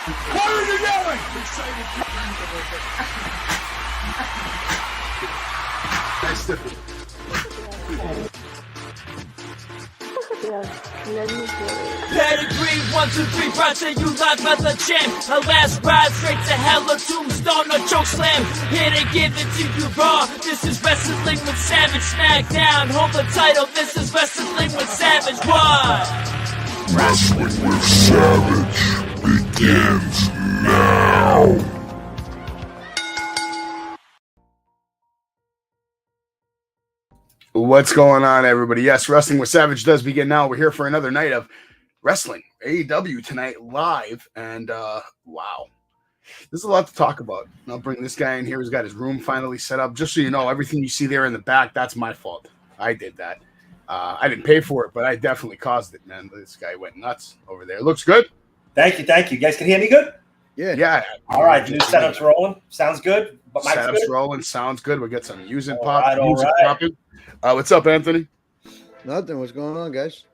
What are you doing? Nice stiffy. Pedigree, 1, 2, 3, brought to you live by the champ. A last ride straight to hell, a tombstone, a choke slam. Here to give it to you raw. This is Wrestling with Savage. SmackDown, hold the title. This is Wrestling with Savage. What? Wrestling with Savage begins now. What's going on, everybody? Yes, Wrestling with Savage does begin now. We're here for another night of wrestling. AEW tonight live. And wow. There's a lot to talk about. I'll bring this guy in here who's got his room finally set up. Just so you know, everything you see there in the back, that's my fault. I did that. I didn't pay for it, but I definitely caused it, man. This guy went nuts over there. Looks good. Thank you. You guys can hear me good? Yeah. All right, new setup's rolling. Sounds good. But Setup's rolling. Sounds good. We got some music All popping. What's up, Anthony? Nothing. What's going on, guys?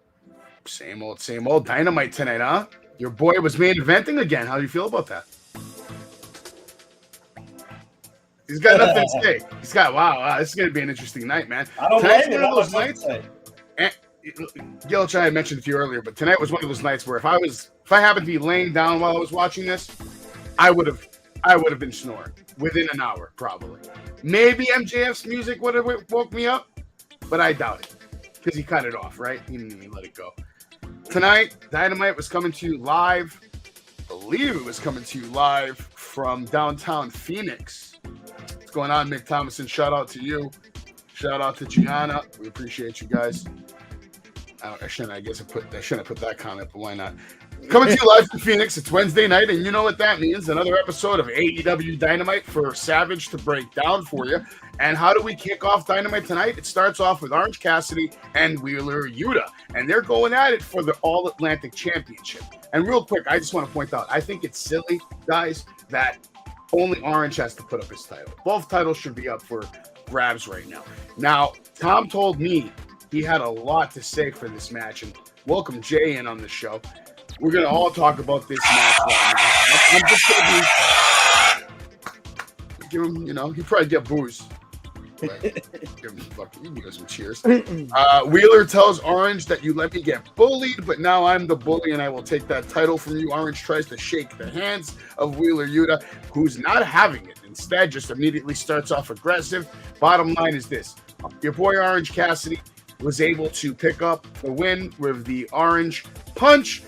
Same old Dynamite tonight, huh? Your boy was main eventing again. How do you feel about that? He's got nothing to say. He's got wow. This is gonna be an interesting night, man. I don't Tonight's blame one you. of those nights. Gilch, I had mentioned it to you earlier, but tonight was one of those nights where if I happened to be laying down while I was watching this, I would have been snoring within an hour, probably. Maybe MJF's music would have woke me up, but I doubt it because he cut it off, right? He didn't even let it go. Tonight, Dynamite was coming to you live. I believe it was coming to you live from downtown Phoenix. What's going on, Mick Thomason? Shout out to you. Shout out to Gianna. We appreciate you guys. I shouldn't have put that comment, but why not? Coming to you live from Phoenix. It's Wednesday night, and you know what that means. Another episode of AEW Dynamite for Savage to break down for you. And how do we kick off Dynamite tonight? It starts off with Orange Cassidy and Wheeler Yuta, and they're going at it for the All-Atlantic Championship. And real quick, I just want to point out, I think it's silly, guys, that only Orange has to put up his title. Both titles should be up for grabs right now. Now, Tom told me he had a lot to say for this match, and welcome Jay in on the show. We're going to all talk about this match right now. I'm just going to give him, he'd probably get booze. Give him some cheers. Wheeler tells Orange that you let me get bullied, but now I'm the bully and I will take that title from you. Orange tries to shake the hands of Wheeler Yuta, who's not having it. Instead, just immediately starts off aggressive. Bottom line is this. Your boy Orange Cassidy was able to pick up the win with the Orange Punch.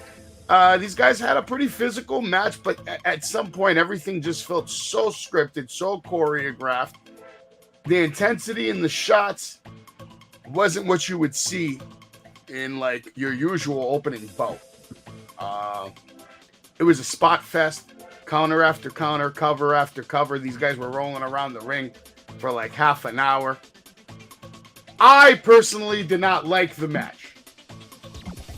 These guys had a pretty physical match, but at some point, everything just felt so scripted, so choreographed. The intensity in the shots wasn't what you would see in like your usual opening bout. It was a spot fest, counter after counter, cover after cover. These guys were rolling around the ring for like half an hour. I personally did not like the match.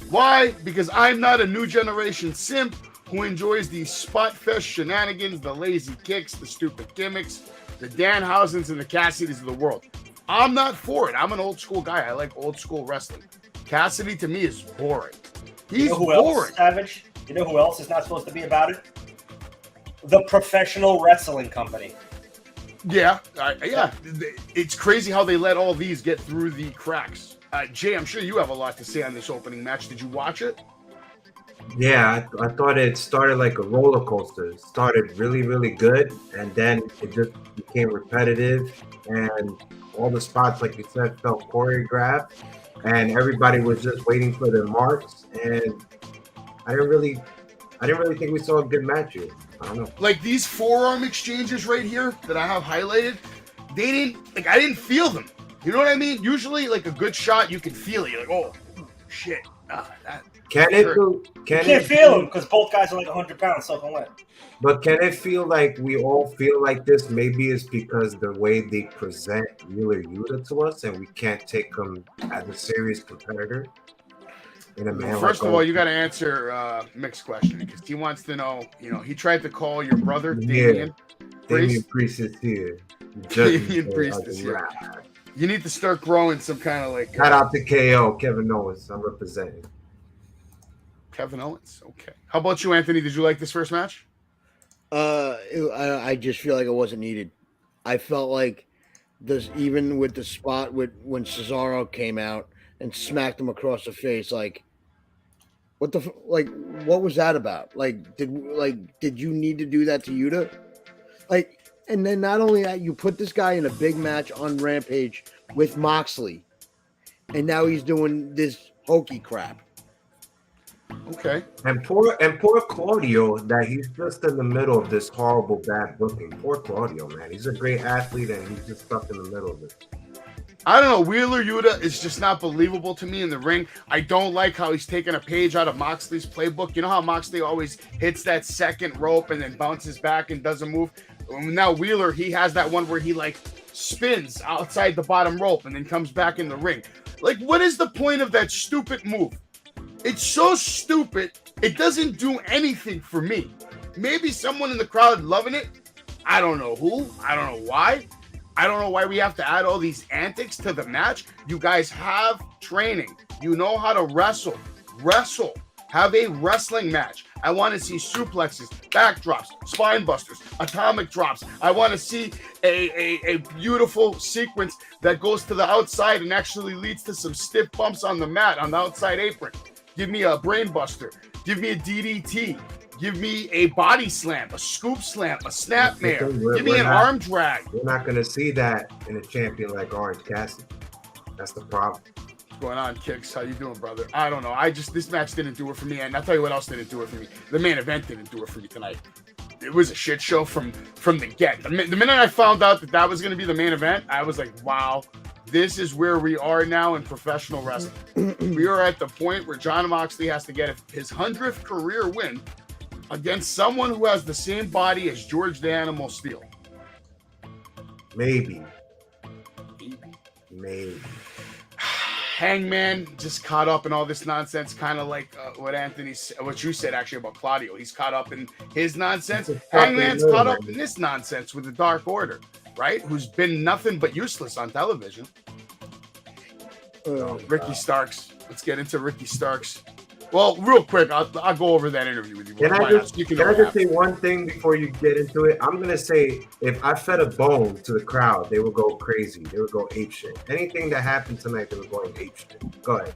Why? Because I'm not a new generation simp who enjoys these spot fest shenanigans, the lazy kicks, the stupid gimmicks, the Danhausens and the Cassidys of the world. I'm not for it. I'm an old school guy. I like old school wrestling. Cassidy to me is boring. He's boring. Savage? You know who else is not supposed to be about it? The Professional Wrestling Company. Yeah. It's crazy how they let all these get through the cracks. Jay, I'm sure you have a lot to say on this opening match. Did you watch it? Yeah, I thought it started like a roller coaster. It started really, really good, and then it just became repetitive, and all the spots, like you said, felt choreographed, and everybody was just waiting for their marks, and I didn't really think we saw a good match here. I don't know. Like these forearm exchanges right here that I have highlighted, I didn't feel them. You know what I mean? Usually, like a good shot, you can feel it. You're like, oh, shit. You can't feel them because both guys are like 100 pounds soaking wet. But can it feel like we all feel like this? Maybe it's because the way they present Wheeler Yuta to us, and we can't take him as a serious competitor. First of all, you got to answer Mick's question because he wants to know. He tried to call your brother Damian Priest is here. Damian Priest is here. You need to start growing some kind of like. Shout out to KO, Kevin Owens. I'm representing. Kevin Owens. Okay. How about you, Anthony? Did you like this first match? I just feel like it wasn't needed. I felt like this, even with the spot when Cesaro came out and smacked him across the face, like what was that about? Did you need to do that to Yuta? Like, and then not only that, you put this guy in a big match on Rampage with Moxley, and now he's doing this hokey crap. Okay. And poor Claudio, that he's just in the middle of this horrible bad booking. Poor Claudio, man. He's a great athlete and he's just stuck in the middle of it. I don't know. Wheeler Yuta is just not believable to me in the ring. I don't like how he's taking a page out of Moxley's playbook. You know how Moxley always hits that second rope and then bounces back and doesn't move? Now Wheeler, he has that one where he like spins outside the bottom rope and then comes back in the ring. Like, what is the point of that stupid move? It's so stupid. It doesn't do anything for me. Maybe someone in the crowd loving it. I don't know who. I don't know why. I don't know why we have to add all these antics to the match. You guys have training. You know how to wrestle. Wrestle. Have a wrestling match. I want to see suplexes, backdrops, spine busters, atomic drops. I want to see a beautiful sequence that goes to the outside and actually leads to some stiff bumps on the mat, on the outside apron. Give me a brain buster. Give me a DDT. Give me a body slam, a scoop slam, a snapmare. Give me an arm drag. We're not going to see that in a champion like Orange Cassidy. That's the problem. What's going on, Kicks? How you doing, brother? I don't know. This match didn't do it for me, and I'll tell you what else didn't do it for me. The main event didn't do it for me tonight. It was a shit show from the get. The minute I found out that was going to be the main event, I was like, wow, this is where we are now in professional wrestling. We are at the point where Jon Moxley has to get his 100th career win against someone who has the same body as George the Animal Steel. Maybe. Hangman just caught up in all this nonsense, kind of like what you said actually about Claudio. He's caught up in his nonsense. Hangman's caught up in this nonsense with the Dark Order, right? Who's been nothing but useless on television. Ricky Starks. Let's get into Ricky Starks. Well, real quick, I'll go over that interview with you. Can I just say one thing before you get into it? I'm going to say, if I fed a bone to the crowd, they would go crazy. They would go ape shit. Anything that happened tonight, they were going ape shit. Go ahead.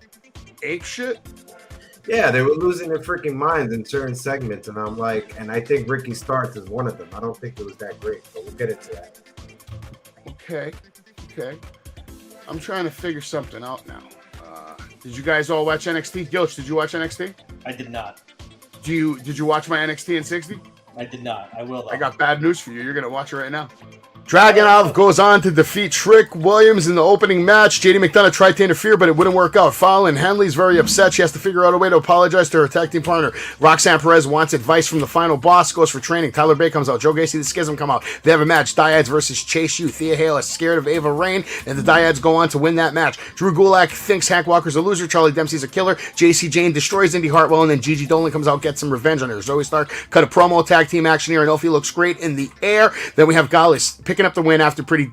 Ape shit? Yeah, they were losing their freaking minds in certain segments, and I'm like, and I think Ricky Starks is one of them. I don't think it was that great, but we'll get into that. Okay. I'm trying to figure something out now. Did you guys all watch NXT? Gilch, did you watch NXT? I did not. Did you watch my NXT in 60? I did not. I will, though. I got bad news for you. You're going to watch it right now. Dragunov goes on to defeat Trick Williams in the opening match. JD McDonough tried to interfere, but it wouldn't work out. Fallon Henley's very upset. She has to figure out a way to apologize to her tag team partner. Roxanne Perez wants advice from the final boss, goes for training. Tyler Bay comes out. Joe Gacy, the Schism come out. They have a match. Dyads versus Chase U. Thea Hale is scared of Ava Rain, and the Dyads go on to win that match. Drew Gulak thinks Hank Walker's a loser. Charlie Dempsey's a killer. JC Jane destroys Indy Hartwell, and then Gigi Dolan comes out, gets some revenge on her. Zoe Stark cut a promo. Tag team action here, and Elfie looks great in the air. Then we have Gallus picking up the win after Pretty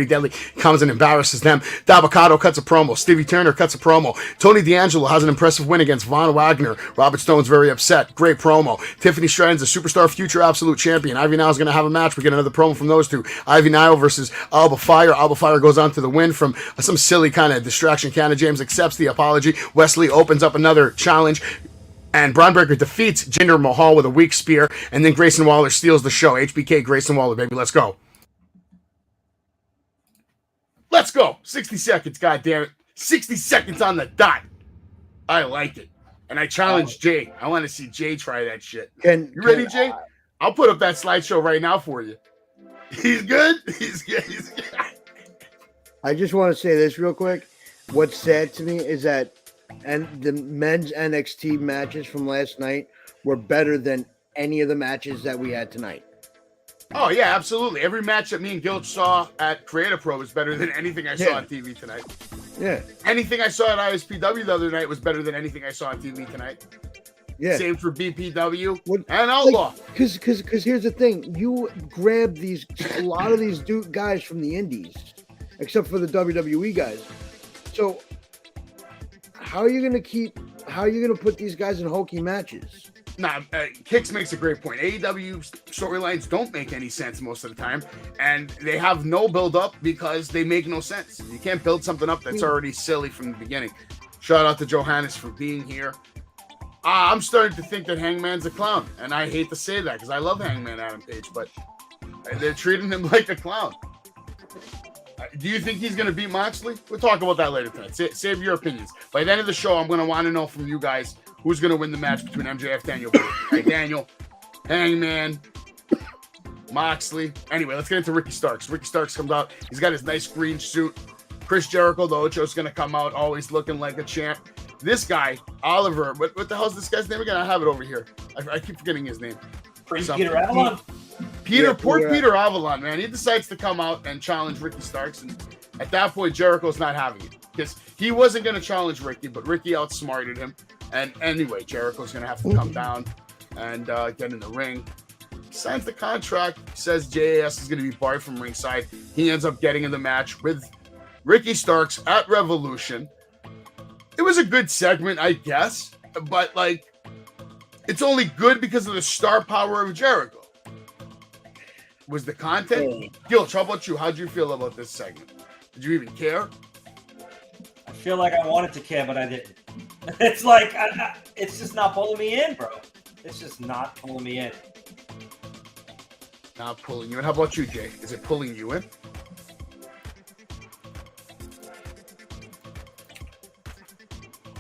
Deadly comes and embarrasses them. Dabocado cuts a promo. Stevie Turner cuts a promo. Tony D'Angelo has an impressive win against Von Wagner. Robert Stone's very upset. Great promo. Tiffany Stratton's a superstar, future absolute champion. Ivy Nile is going to have a match. We get another promo from those two. Ivy Nile versus Alba Fire. Alba Fire goes on to the win from some silly kind of distraction. Canna James accepts the apology. Wesley opens up another challenge. And Braun Breaker defeats Jinder Mahal with a weak spear. And then Grayson Waller steals the show. HBK, Grayson Waller, baby. Let's go. Let's go. 60 seconds, goddammit. 60 seconds on the dot. I like it. And I challenge Jay. I want to see Jay try that shit. You ready, Jay? I'll put up that slideshow right now for you. He's good? He's good. I just want to say this real quick. What's sad to me is that the men's NXT matches from last night were better than any of the matches that we had tonight. Oh, yeah, absolutely. Every match that me and Gilch saw at Creative Pro was better than anything I saw on TV tonight. Yeah. Anything I saw at ISPW the other night was better than anything I saw on TV tonight. Yeah. Same for BPW and Outlaw. Because here's the thing. You grab a lot of these guys from the indies, except for the WWE guys. So how are you going to put these guys in hokey matches? Kicks makes a great point. AEW storylines don't make any sense most of the time, and they have no build up because they make no sense. You can't build something up that's already silly from the beginning. Shout out to Johannes for being here. I'm starting to think that Hangman's a clown, and I hate to say that because I love Hangman Adam Page, but they're treating him like a clown. Do you think he's going to beat Moxley? We'll talk about that later tonight. Save your opinions. By the end of the show, I'm going to want to know from you guys who's going to win the match between MJF, Daniel, Daniel, Hangman, Moxley. Anyway, let's get into Ricky Starks. Ricky Starks comes out. He's got his nice green suit. Chris Jericho, the Ocho's going to come out, always looking like a champ. This guy, Oliver, what the hell's this guy's name again? I have it over here. I keep forgetting his name. Peter Avalon. Peter Avalon, man. He decides to come out and challenge Ricky Starks. And at that point, Jericho's not having it because he wasn't going to challenge Ricky, but Ricky outsmarted him. And anyway, Jericho's going to have to come down and get in the ring. He signs the contract, says JAS is going to be barred from ringside. He ends up getting in the match with Ricky Starks at Revolution. It was a good segment, I guess, but like, it's only good because of the star power of Jericho. Was the content? Gilch, how about you? How'd you feel about this segment? Did you even care? I feel like I wanted to care, but I didn't. It's like, it's just not pulling me in, bro. It's just not pulling me in. Not pulling you in. How about you, Jay? Is it pulling you in?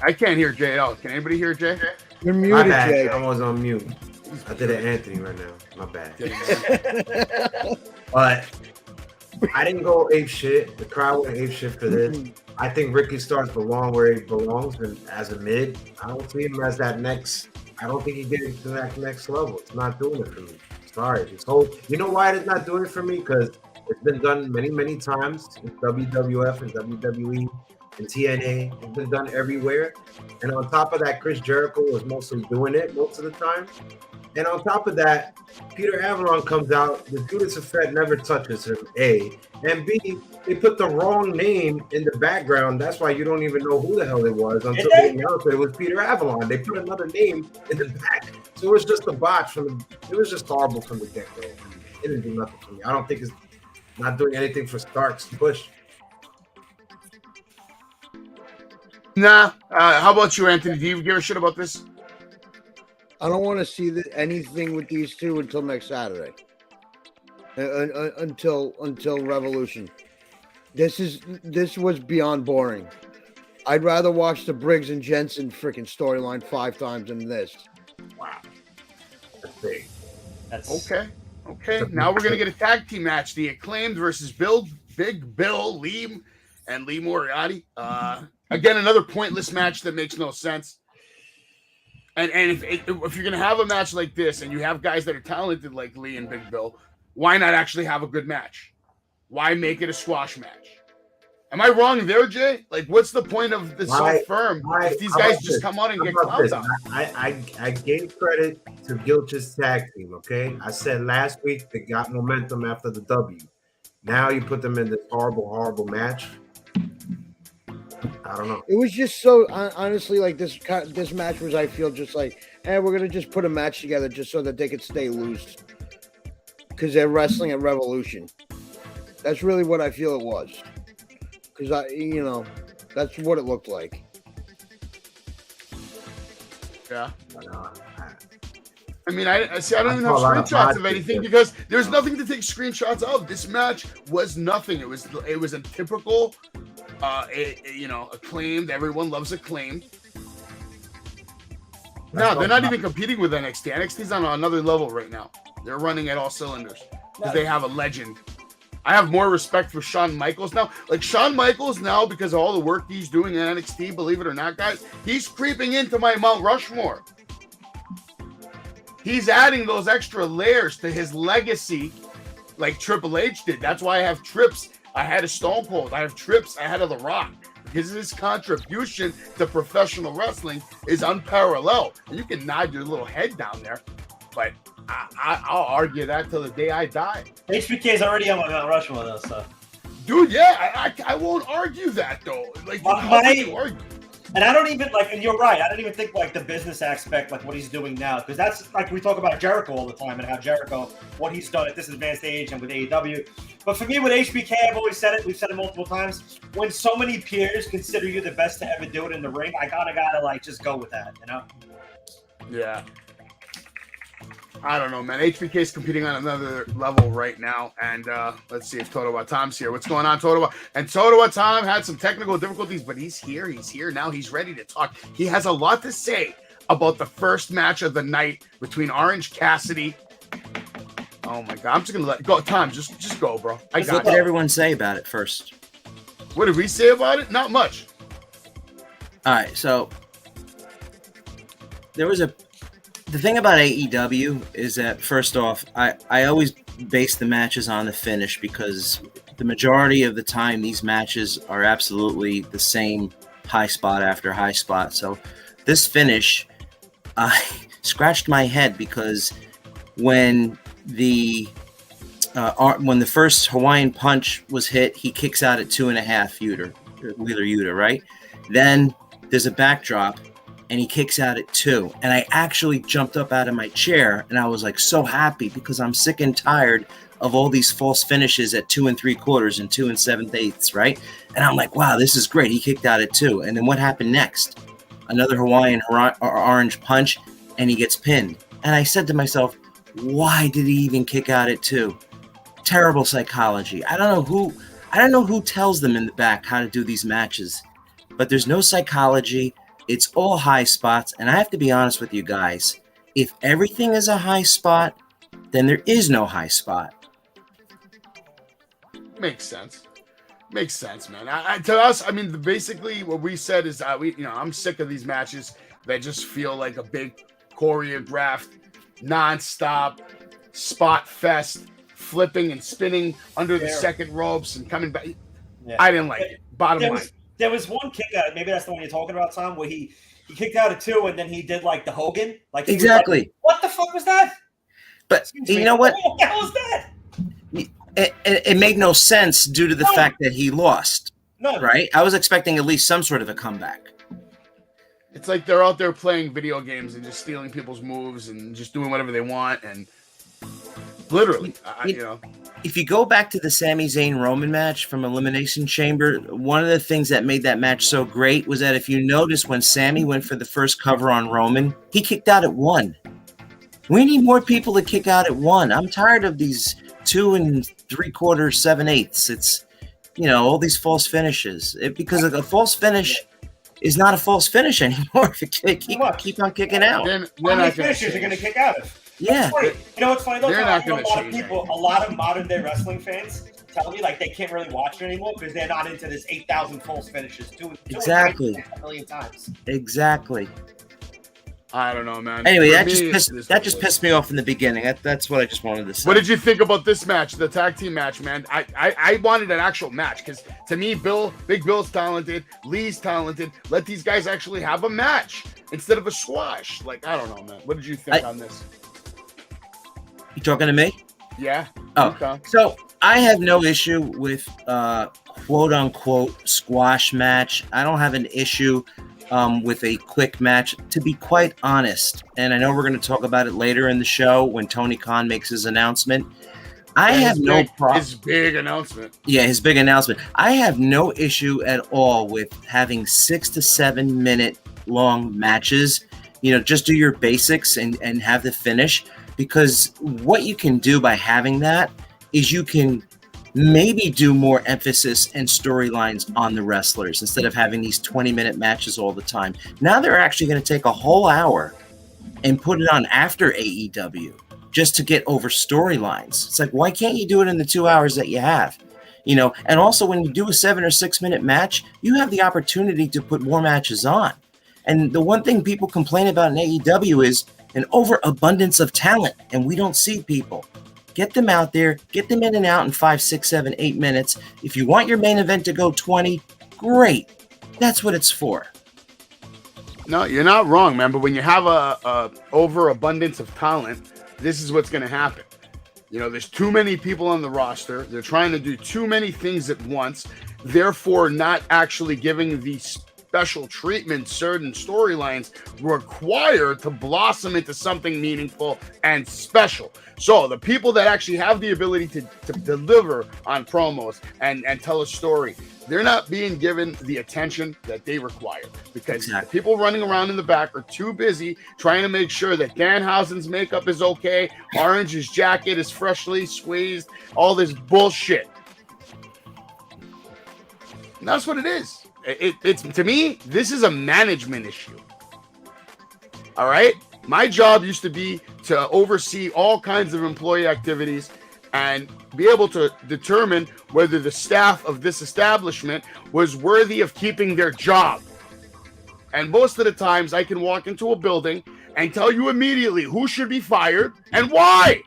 I can't hear Jay at all. Can anybody hear Jay? You're My muted, bad. Jay. I was on mute. I did an Anthony right now. My bad. But I didn't go ape shit. The crowd went ape shit for this. I think Ricky Starks belong where he belongs, and as a mid, I don't see him as that next. I don't think he gets to that next level. It's not doing it for me. Sorry. You know why it's not doing it for me? Because it's been done many, many times in WWF and WWE and TNA. It's been done everywhere. And on top of that, Chris Jericho was mostly doing it most of the time. And on top of that, Peter Avalon comes out. The Judas Effect never touches him, A. And B, they put the wrong name in the background. That's why you don't even know who the hell it was until they announced it was Peter Avalon. They put another name in the back. So it was just a botch. It was just horrible from the get-go. It didn't do nothing for me. I don't think it's not doing anything for Starks to push. Nah. How about you, Anthony? Do you give a shit about this? I don't want to see anything with these two until next Saturday. Until Revolution. This was beyond boring. I'd rather watch the Briggs and Jensen freaking storyline 5 times than this. Wow. That's big. Okay. Now we're gonna get a tag team match: the Acclaimed versus Big Bill, Lee, and Lee Moriarty. Again, another pointless match that makes no sense. And if you're going to have a match like this and you have guys that are talented like Lee and Big Bill, why not actually have a good match? Why make it a squash match? Am I wrong there, Jay? Like, what's the point of this so firm if these guys just come out and get clowned on? I gave credit to Gilch's tag team, okay? I said last week they got momentum after the W. Now you put them in this horrible match. I don't know. It was just so honestly like this match was, I feel, just like, we're gonna just put a match together just so that they could stay loose because they're wrestling at Revolution. That's really what I feel it was, because that's what it looked like. Yeah. I mean, I don't even have screenshots of anything because there's nothing to take screenshots of. This match was nothing. It was a typical. Acclaimed. Everyone loves Acclaimed. No, they're not even competing with NXT. NXT's on another level right now. They're running at all cylinders because they have a legend. I have more respect for Shawn Michaels now. Like Shawn Michaels now, because of all the work he's doing in NXT, believe it or not, guys, he's creeping into my Mount Rushmore. He's adding those extra layers to his legacy like Triple H did. That's why I have trips ahead of Stone Cold. I have trips ahead of The Rock because his contribution to professional wrestling is unparalleled. And you can nod your little head down there, but I'll argue that till the day I die. HBK is already on my Mount Rushmore, though, so. Dude, yeah, I won't argue that, though. Like, how can you argue? And I don't even like, and you're right, I don't even think like the business aspect, like what he's doing now, because that's like we talk about Jericho all the time and how Jericho, what he's done at this advanced age and with AEW. But for me, with HBK, I've always said it, we've said it multiple times, when so many peers consider you the best to ever do it in the ring, I gotta like just go with that, you know? Yeah. I don't know, man. HBK is competing on another level right now. And let's see if Toto Tom's here. What's going on, Toto? And Toto Tom had some technical difficulties, but he's here. He's here now. He's ready to talk. He has a lot to say about the first match of the night between Orange Cassidy. Oh, my God. I'm just going to let go. Tom, just go, bro. I got What did everyone say about it first? What did we say about it? Not much. All right, so the thing about AEW is that, first off, I always base the matches on the finish because the majority of the time these matches are absolutely the same high spot after high spot. So this finish, I scratched my head because when the first Hawaiian punch was hit, he kicks out at 2.5 Wheeler Yuta, right? Then there's a backdrop and he kicks out at 2. And I actually jumped up out of my chair and I was like so happy because I'm sick and tired of all these false finishes at 2 3/4 and 2 7/8, right? And I'm like, wow, this is great. He kicked out at 2. And then what happened next? Another Hawaiian orange punch and he gets pinned. And I said to myself, why did he even kick out at 2? Terrible psychology. I don't know who tells them in the back how to do these matches, but there's no psychology. It's all high spots, and I have to be honest with you guys. If everything is a high spot, then there is no high spot. Makes sense. Makes sense, man. To us, I mean, basically what we said is I'm sick of these matches that just feel like a big choreographed, nonstop spot fest, flipping and spinning under the second ropes and coming back. Yeah. I didn't like it. Bottom line. There was one kick out, maybe that's the one you're talking about, Tom, where he kicked out at 2 and then he did like the Hogan. Like exactly. Like, what the fuck was that? But you know what? What the hell was that? It made no sense due to the fact that he lost. No. Right? I was expecting at least some sort of a comeback. It's like they're out there playing video games and just stealing people's moves and just doing whatever they want. And literally, If you go back to the Sami Zayn Roman match from Elimination Chamber, one of the things that made that match so great was that if you notice when Sami went for the first cover on Roman, he kicked out at 1. We need more people to kick out at 1. I'm tired of these 2 3/4, 7/8. It's, all these false finishes. Because a false finish is not a false finish anymore if you keep on kicking out. How many finishes you're going to kick out of? Yeah. You know what's funny though? They're not going to change. A lot of modern day wrestling fans tell me like they can't really watch it anymore because they're not into this 8,000 false finishes. Exactly. A million times. Exactly. I don't know, man. Anyway, that just pissed me off in the beginning. That's what I just wanted to say. What did you think about this match, the tag team match, man? I wanted an actual match because to me, Big Bill's talented, Lee's talented. Let these guys actually have a match instead of a squash. Like, I don't know, man. What did you think on this? You talking to me? Yeah. Oh, okay. So I have no issue with quote unquote squash match. I don't have an issue with a quick match, to be quite honest. And I know we're going to talk about it later in the show when Tony Khan makes his announcement. I have no problem. His big announcement. Yeah, his big announcement. I have no issue at all with having 6 to 7 minute long matches. Just do your basics and have the finish. Because what you can do by having that is you can maybe do more emphasis and storylines on the wrestlers instead of having these 20-minute matches all the time. Now they're actually going to take a whole hour and put it on after AEW just to get over storylines. It's like, why can't you do it in the 2 hours that you have? And also when you do a 7 or 6 minute match, you have the opportunity to put more matches on. And the one thing people complain about in AEW is an overabundance of talent, and we don't see people. Get them out there, get them in and out in 5, 6, 7, 8 minutes. If you want your main event to go 20, great. That's what it's for. No, you're not wrong, man. But when you have a overabundance of talent, this is what's going to happen. There's too many people on the roster. They're trying to do too many things at once, therefore not actually giving the special treatment certain storylines require to blossom into something meaningful and special. So the people that actually have the ability to deliver on promos and tell a story, they're not being given the attention that they require, because the people running around in the back are too busy trying to make sure that Danhausen's makeup is okay, Orange's jacket is freshly squeezed, all this bullshit. And that's what it is. It's to me, this is a management issue. All right? My job used to be to oversee all kinds of employee activities and be able to determine whether the staff of this establishment was worthy of keeping their job. And most of the times I can walk into a building and tell you immediately who should be fired and why.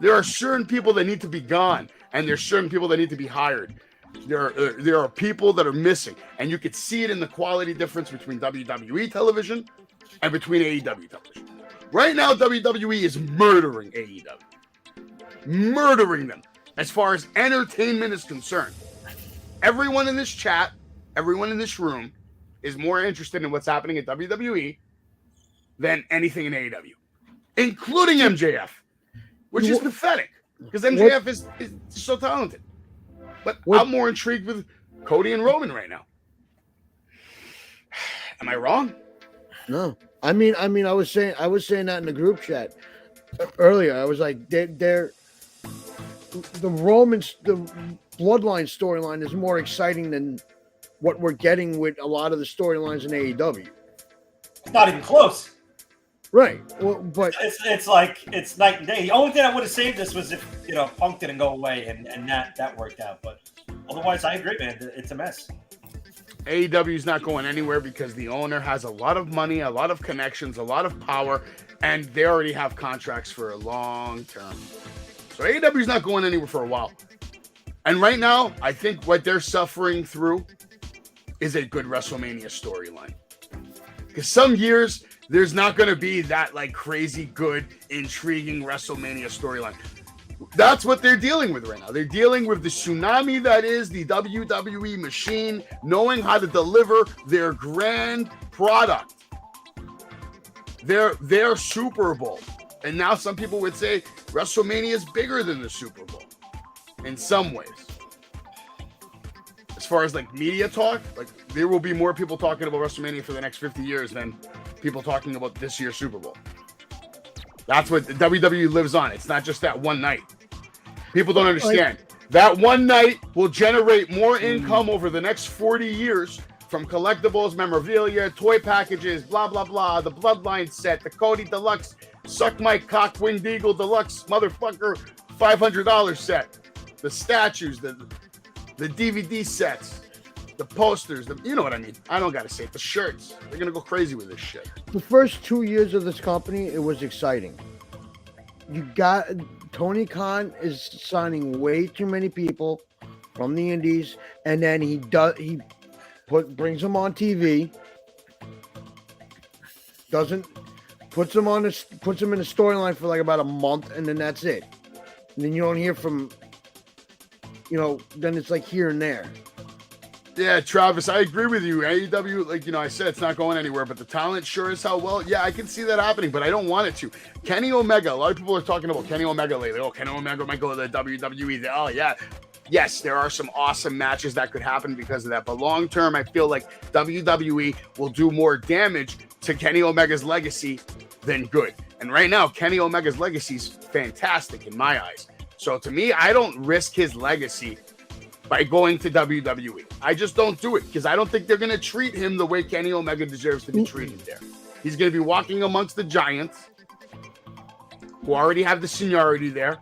There are certain people that need to be gone, and there's certain people that need to be hired. There are people that are missing, and you could see it in the quality difference between WWE television and between AEW television. Right now, WWE is murdering AEW. Murdering them as far as entertainment is concerned. Everyone in this chat, everyone in this room is more interested in what's happening at WWE than anything in AEW, including MJF, which is pathetic because MJF is so talented. But I'm more intrigued with Cody and Roman right now. Am I wrong? No. I mean, I was saying that in the group chat earlier. I was like, the Romans, the Bloodline storyline is more exciting than what we're getting with a lot of the storylines in AEW. Not even close. Right. Well, but it's like it's night and day. The only thing that would have saved this was if Punk didn't go away and that worked out. But otherwise, I agree, man. It's a mess. AEW is not going anywhere because the owner has a lot of money, a lot of connections, a lot of power, and they already have contracts for a long term. So AEW is not going anywhere for a while. And right now, I think what they're suffering through is a good WrestleMania storyline. Because some years, there's not going to be that like crazy good, intriguing WrestleMania storyline. That's what they're dealing with right now. They're dealing with the tsunami that is the WWE machine, knowing how to deliver their grand product. Their Super Bowl. And now some people would say WrestleMania is bigger than the Super Bowl in some ways. As far as like media talk, like there will be more people talking about WrestleMania for the next 50 years than people talking about this year's Super Bowl. That's what the WWE lives on. It's not just that one night. People don't understand. That one night will generate more income over the next 40 years from collectibles, memorabilia, toy packages, blah, blah, blah, the Bloodline set, the Cody Deluxe, Suck My Cock Winged Eagle Deluxe motherfucker $500 set, the statues, the DVD sets, the posters, you know what I mean. I don't got to say it. The shirts. They're going to go crazy with this shit. The first 2 years of this company, it was exciting. Tony Khan is signing way too many people from the indies, and then he brings them on TV, puts them in a storyline for like about a month, and then that's it. And then you don't hear from, then it's like here and there. Yeah, Travis, I agree with you. AEW, like, I said, it's not going anywhere, but the talent sure as hell well. Yeah, I can see that happening, but I don't want it to. Kenny Omega, a lot of people are talking about Kenny Omega lately. Oh, Kenny Omega might go to the WWE. Oh, yeah. Yes, there are some awesome matches that could happen because of that, but long term, I feel like WWE will do more damage to Kenny Omega's legacy than good. And right now, Kenny Omega's legacy is fantastic in my eyes. So to me, I don't risk his legacy by going to WWE. I just don't do it because I don't think they're going to treat him the way Kenny Omega deserves to be treated there. He's going to be walking amongst the giants who already have the seniority there.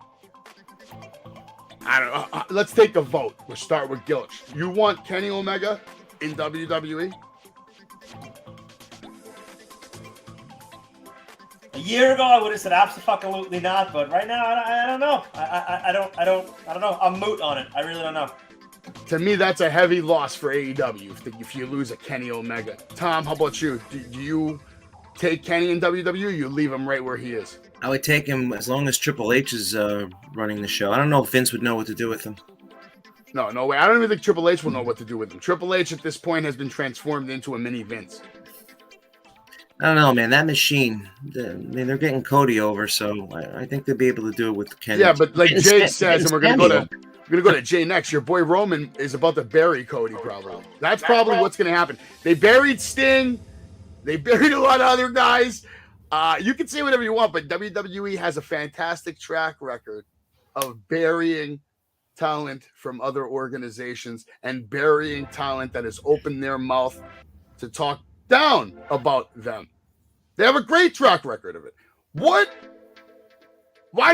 I don't know. Let's take a vote. We'll start with Gilch. You want Kenny Omega in WWE? A year ago, I would have said absolutely not, but right now, I don't know. I don't know. I'm moot on it. I really don't know. To me, that's a heavy loss for AEW if you lose a Kenny Omega. Tom, how about you? Do you take Kenny in WWE or you leave him right where he is? I would take him as long as Triple H is running the show. I don't know if Vince would know what to do with him. No way. I don't even think Triple H will know what to do with him. Triple H at this point has been transformed into a mini Vince. I don't know, man. That machine, they're getting Cody over, so I think they'll be able to do it with Kenny. Yeah, but like Jay says, and we're gonna go to Jay next. Your boy Roman is about to bury Cody, probably. That's probably what's gonna happen. They buried Sting. They buried a lot of other guys. You can say whatever you want, but WWE has a fantastic track record of burying talent from other organizations and burying talent that has opened their mouth to talk down about them. They have a great track record of it. Why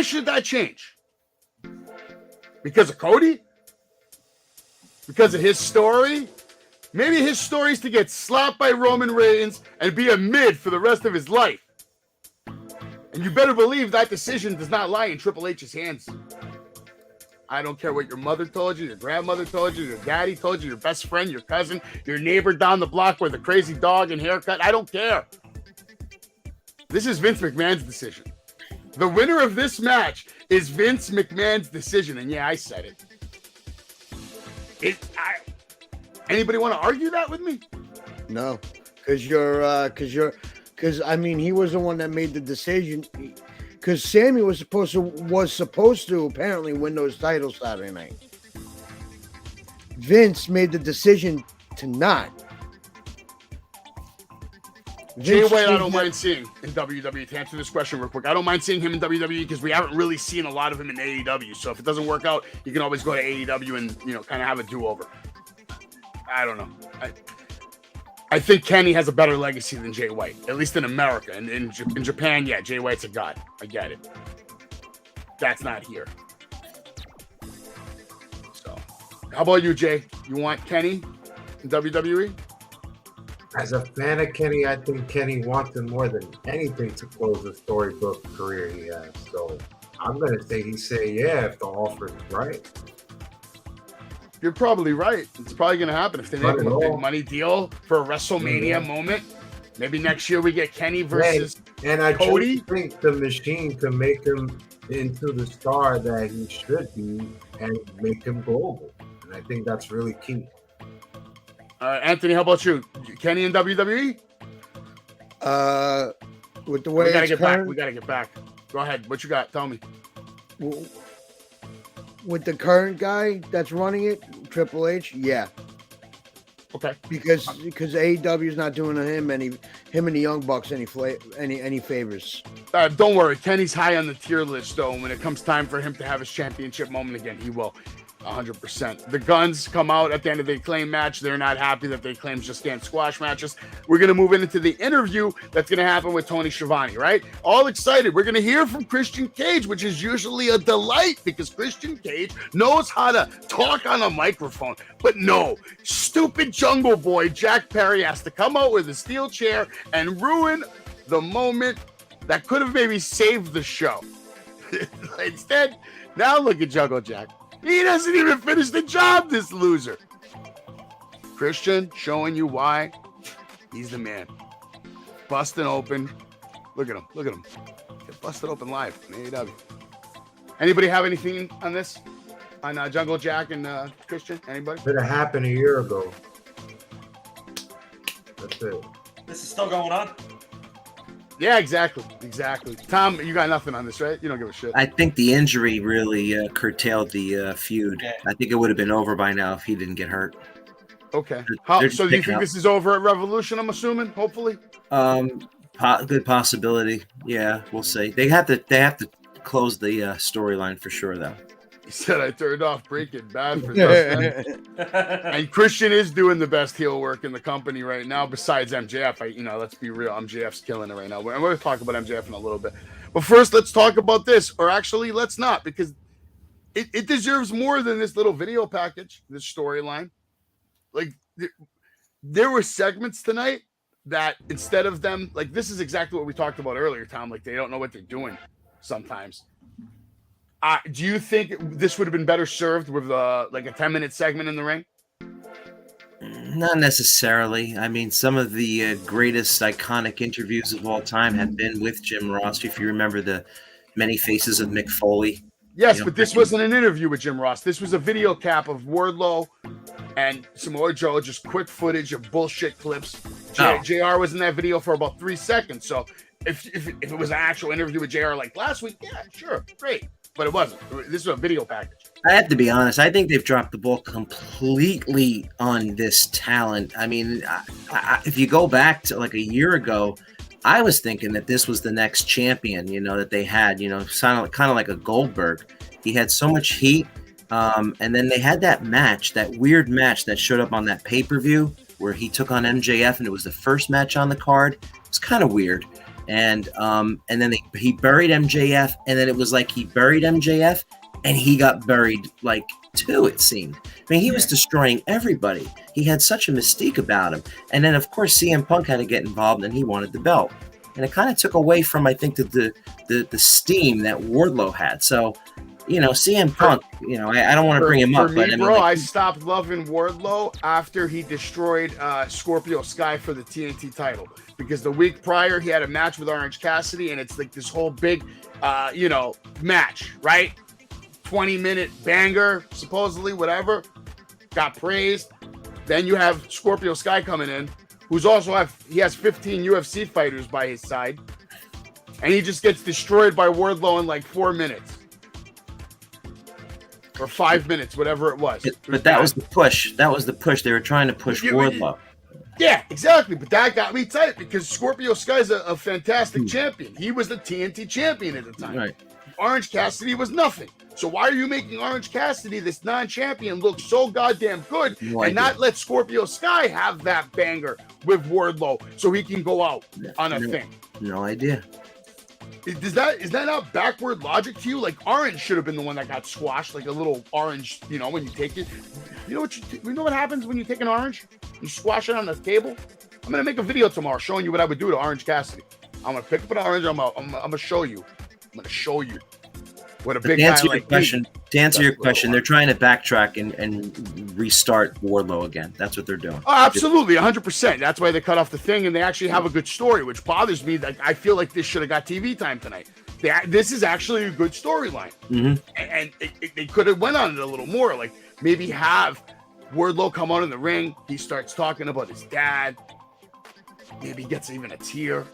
should that change? Because of Cody? Because of his story? Maybe his story is to get slapped by Roman Reigns and be a mid for the rest of his life. And you better believe that decision does not lie in Triple H's hands. I don't care what your mother told you, your grandmother told you, your daddy told you, your best friend, your cousin, your neighbor down the block with a crazy dog and haircut. I don't care. This is Vince McMahon's decision. The winner of this match is Vince McMahon's decision. And yeah, I said it. Anybody want to argue that with me? No, because I mean, he was the one that made the decision. Because Sammy was supposed to apparently win those titles Saturday night. Vince made the decision to not. Jay White, I don't mind seeing in WWE. To answer this question real quick, I don't mind seeing him in WWE because we haven't really seen a lot of him in AEW. So if it doesn't work out, you can always go to AEW and kind of have a do-over. I don't know. I think Kenny has a better legacy than Jay White, at least in America. And in Japan, yeah, Jay White's a god. I get it. That's not here. So, how about you, Jay? You want Kenny in WWE? As a fan of Kenny, I think Kenny wants him more than anything to close the storybook career he has. So I'm going to say he'd say yeah if the offer is right. You're probably right. It's probably going to happen if they make him a big money deal for a WrestleMania moment. Maybe next year we get Kenny versus and I Cody. think the machine can make him into the star that he should be and make him global. And I think that's really key. Anthony, how about you? Kenny in WWE? With the way we gotta get back. Go ahead. What you got? Tell me. With the current guy that's running it, Triple H, yeah. Okay. Because AEW is not doing him and the Young Bucks any favors. Don't worry, Kenny's high on the tier list though. When it comes time for him to have his championship moment again, he will. 100%. The Guns come out at the end of the Acclaim match. They're not happy that the Acclaim just can't squash matches. We're going to move into the interview that's going to happen with Tony Schiavone, right? All excited. We're going to hear from Christian Cage, which is usually a delight because Christian Cage knows how to talk on a microphone. But no, stupid Jungle Boy Jack Perry has to come out with a steel chair and ruin the moment that could have maybe saved the show. Instead, now look at Jungle Jack. He doesn't even finish the job, this loser. Christian showing you why he's the man. Busting open. Look at him. Look at him. Get busted open live on AEW. Anybody have anything on this? On Jungle Jack and Christian? Anybody? It happened a year ago. That's it. This is still going on? Yeah, exactly. Tom, you got nothing on this, right? You don't give a shit. I think the injury really curtailed the feud. Yeah. I think it would have been over by now if he didn't get hurt. Okay. They're So do you think this is over at Revolution, I'm assuming, hopefully? Good possibility. Yeah, we'll see. They have to close the storyline for sure, though. He said I turned off Breaking Bad for Dustin. And Christian is doing the best heel work in the company right now, besides MJF. Let's be real, MJF's killing it right now. And we're going to talk about MJF in a little bit. But first, let's talk about this. Or actually, let's not, because it deserves more than this little video package, this storyline. Like, there were segments tonight that instead of them, like, this is exactly what we talked about earlier, Tom. Like, they don't know what they're doing sometimes. Do you think this would have been better served with like a 10-minute segment in the ring? Not necessarily. I mean, some of the greatest iconic interviews of all time have been with Jim Ross. If you remember the many faces of Mick Foley. Yes, You know, but this wasn't an interview with Jim Ross. This was a video cap of Wardlow and Samoa Joe, just quick footage of bullshit clips. JR was in that video for about 3 seconds. So if it was an actual interview with JR like last week, yeah, sure, great. But it wasn't. This was a video package. I have to be honest. I think they've dropped the ball completely on this talent. I mean, if you go back to like a year ago, I was thinking that this was the next champion, you know, that they had, you know, kind of like a Goldberg. He had so much heat. And then they had that match, that weird match that showed up on that pay-per-view where he took on MJF, and it was the first match on the card. It was kind of weird. And then he buried MJF, and then it was like he buried MJF, and he got buried like too, it seemed. I mean, he was destroying everybody. He had such a mystique about him. And then, of course, CM Punk had to get involved, and he wanted the belt. And it kind of took away from, I think, the steam that Wardlow had. So, you know, CM Punk, you know, I don't want to bring him up. Me, but I mean, bro, like, I stopped loving Wardlow after he destroyed Scorpio Sky for the TNT title. Because the week prior, he had a match with Orange Cassidy, and it's like this whole big, match, right? 20-minute banger, supposedly, whatever. Got praised. Then you have Scorpio Sky coming in, who's also he has 15 UFC fighters by his side, and he just gets destroyed by Wardlow in like 4 minutes. Or 5 minutes, whatever it was. But that was the push. That was the push. They were trying to push Wardlow. Yeah, exactly. But that got me tight because Scorpio Sky's a fantastic champion. He was the TNT champion at the time. Right. Orange Cassidy was nothing. So why are you making Orange Cassidy, this non-champion, look so goddamn good and not let Scorpio Sky have that banger with Wardlow so he can go out on a thing? No idea. Is that not backward logic to you? Like Orange should have been the one that got squashed, like a little orange. You know, when you take it, you know what happens when you take an orange? You squash it on the table. I'm gonna make a video tomorrow showing you what I would do to Orange Cassidy. I'm gonna pick up an orange. I'm gonna show you. I'm gonna show you what a big guy like me. To answer your question, they're trying to backtrack and restart Wardlow again. That's what they're doing. Oh, absolutely, 100%. That's why they cut off the thing, and they actually have a good story, which bothers me. Like I feel like this should have got TV time tonight. This is actually a good storyline, and they could have went on it a little more. Like maybe have Wardlow come out in the ring. He starts talking about his dad. Maybe he gets even a tear.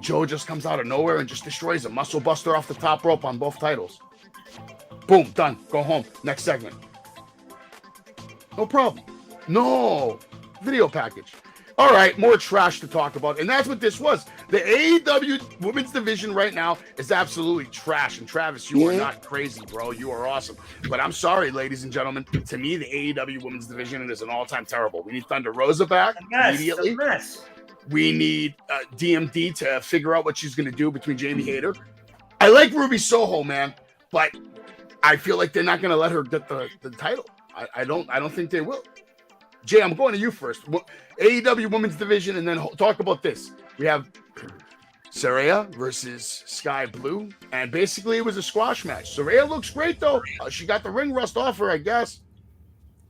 Joe just comes out of nowhere and just destroys a muscle buster off the top rope on both titles. Boom, done. Go home. Next segment. No problem. No. Video package. All right, more trash to talk about. And that's what this was. The AEW women's division right now is absolutely trash. And Travis, you are not crazy, bro. You are awesome. But I'm sorry, ladies and gentlemen. To me, the AEW women's division is an all-time terrible. We need Thunder Rosa back immediately. We need DMD to figure out what she's going to do between Jamie Hayter. I like Ruby Soho, man, but I feel like they're not going to let her get the title. I don't think they will. Jay, I'm going to you first. AEW Women's Division, and then talk about this. We have Saraya versus Sky Blue, and basically it was a squash match. Saraya looks great, though. She got the ring rust off her, I guess.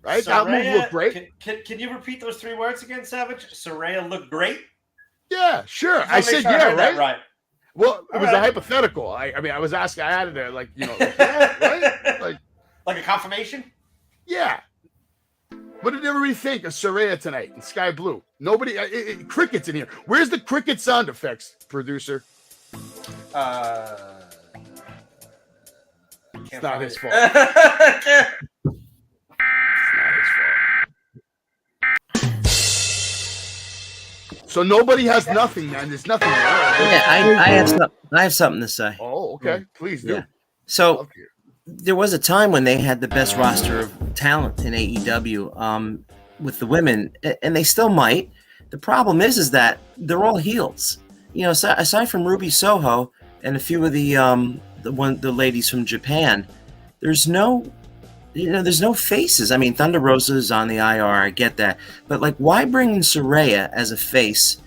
Right? Saraya, that move looked great. Can you repeat those 3 words again, Savage? Saraya looked great? Yeah, sure. I said yeah, right? Well, it was a hypothetical. I mean, I was asking, I added it, like, yeah, right? Like a confirmation? Yeah. What did everybody think of Saraya tonight in Sky Blue? Nobody, crickets in here. Where's the cricket sound effects, producer? It's not his fault. It's not his fault. So nobody has nothing, man. There's nothing. Yeah, I have something to say. Oh, okay. Please do. Yeah. So there was a time when they had the best roster of talent in AEW with the women, and they still might. The problem is that they're all heels. You know, aside from Ruby Soho and a few of the ladies from Japan, there's no faces. I mean, Thunder Rosa is on the IR. I get that, but like, why bring in Saraya as a face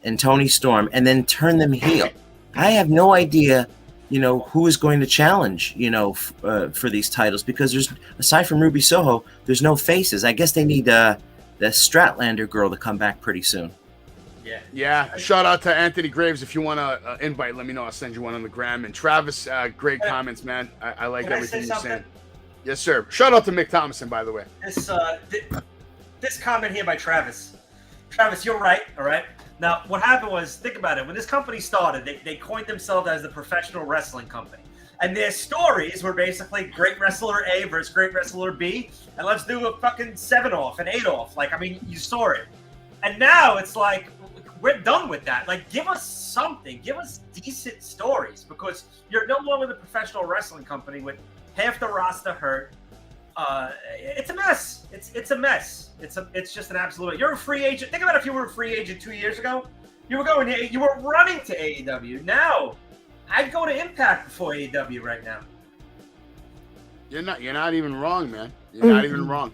and Toni Storm and then turn them heel? I have no idea. You know, who is going to challenge, for these titles, because there's, aside from Ruby Soho, there's no faces. I guess they need the Stratlander girl to come back pretty soon. Yeah. Shout out to Anthony Graves. If you want to invite, let me know. I'll send you one on the gram. And Travis, great comments, man. I like everything you're saying. Yes, sir. Shout out to Mick Thomason, by the way. This comment here by Travis. Travis, you're right. All right. Now, what happened was, think about it. When this company started, they coined themselves as the professional wrestling company. And their stories were basically great wrestler A versus great wrestler B. And let's do a fucking 7-off, an 8-off. Like, I mean, you saw it. And now it's like, we're done with that. Like, give us something. Give us decent stories. Because you're no longer the professional wrestling company with half the roster hurt. It's a mess. It's a mess. It's just an absolute. You're a free agent. Think about if you were a free agent 2 years ago. You were running to AEW. Now, I'd go to Impact before AEW right now. You're not even wrong, man. You're not even wrong.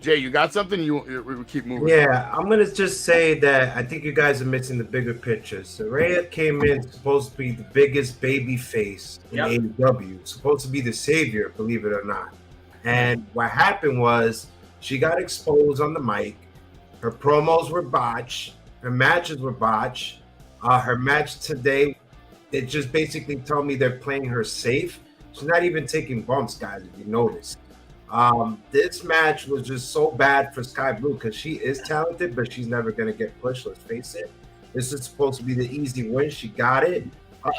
Jay, you got something? We keep moving. Yeah, I'm gonna just say that I think you guys are missing the bigger picture. Saraya came in supposed to be the biggest baby face in AEW, supposed to be the savior, believe it or not. And what happened was she got exposed on the mic. Her promos were botched. Her matches were botched. Her match today, it just basically told me they're playing her safe. She's not even taking bumps, guys, if you notice. This match was just so bad for Sky Blue because she is talented, but she's never going to get pushed. Let's face it. This is supposed to be the easy win. She got it.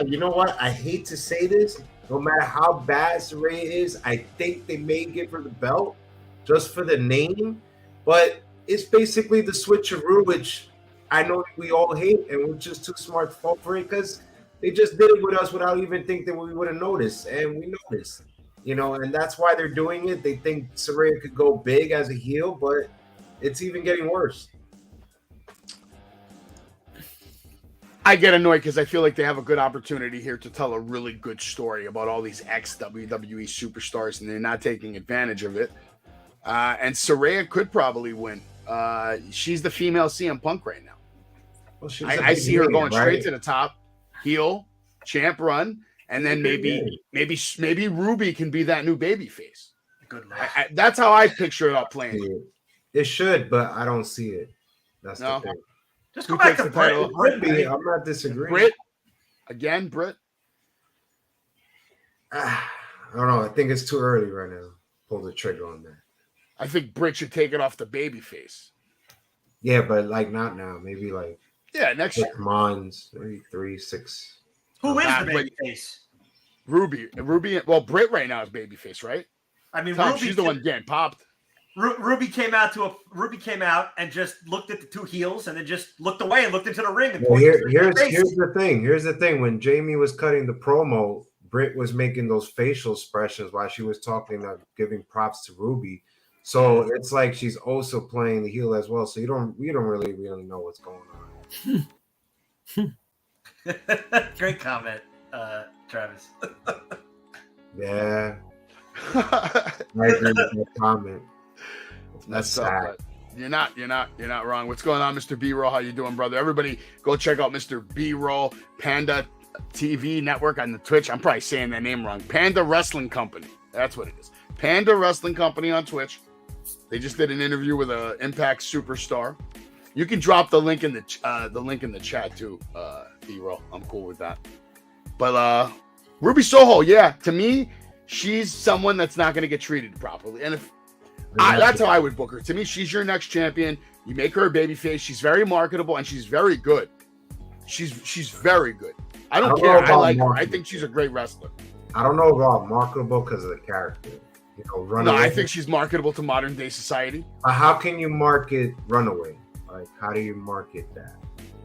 You know what? I hate to say this. No matter how bad Saraya is, I think they may give her the belt just for the name. But it's basically the switcheroo, which I know we all hate, and we're just too smart to fall for it because they just did it with us without even thinking that we would have noticed, and we noticed. You know, and that's why they're doing it. They think Saraya could go big as a heel, but it's even getting worse. I get annoyed because I feel like they have a good opportunity here to tell a really good story about all these ex-WWE superstars, and they're not taking advantage of it. And Saraya could probably win. She's the female CM Punk right now. Well, I see her going straight to the top, heel, champ run. And then maybe Ruby can be that new baby face. Good luck. That's how I picture it up playing. It should, but I don't see it. That's the thing. Just go back to Britt. I'm not disagreeing. Britt. I don't know. I think it's too early right now. Pull the trigger on that. I think Britt should take it off the baby face. Yeah, but like not now. Maybe like next year. Months, maybe 3, 6. Who is the babyface? Ruby. Well, Britt right now is babyface, right? I mean, she's the one getting popped. Ruby came out and just looked at the two heels and then just looked away and looked into the ring. And here's the thing. Here's the thing. When Jamie was cutting the promo, Britt was making those facial expressions while she was talking, giving props to Ruby. So it's like she's also playing the heel as well. So we don't really know what's going on. Great comment, Travis. Yeah, I agree with that comment. That's sad. You're not wrong. What's going on, Mr. B-Roll? How you doing, brother? Everybody, go check out Mr. B-Roll Panda TV Network on the Twitch. I'm probably saying that name wrong. Panda Wrestling Company. That's what it is. Panda Wrestling Company on Twitch. They just did an interview with an Impact superstar. You can drop the link in the chat too, B-Roll. I'm cool with that. But Ruby Soho, to me, she's someone that's not going to get treated properly. And that's how I would book her. To me, she's your next champion. You make her a babyface. She's very marketable and she's very good. She's very good. I don't care. I like her. I think she's a great wrestler. I don't know about marketable because of the character. I think she's marketable to modern day society. How can you market Runaway? Like, how do you market that?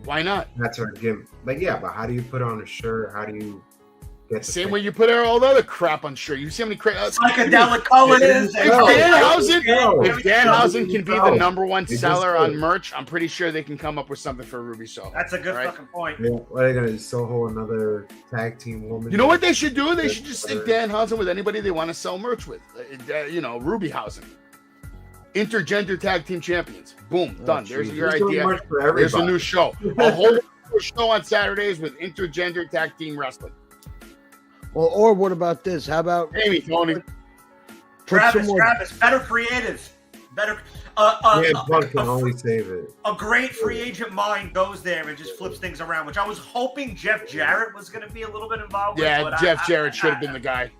Why not? That's her gimmick. But how do you put on a shirt? How do you get the same way you put all the other crap on shirt? You see how many psychedelic colors. If Danhausen can be the number one seller on merch, I'm pretty sure they can come up with something for Ruby Soho. That's a good fucking point. Yeah, what are they gonna Soho another tag team woman? You know what they should do? They should just stick Danhausen with anybody they want to sell merch with. Rubyhausen. Intergender tag team champions. Boom, done. There's your idea. There's a new show. A whole show on Saturdays with intergender tag team wrestling. Well, or what about this? How about Amy, Tony? Travis, better creative. Better. Punk can only save it. A great free agent mind goes there and just flips things around, which I was hoping Jeff Jarrett was going to be a little bit involved with. Yeah, Jeff Jarrett should have been the guy.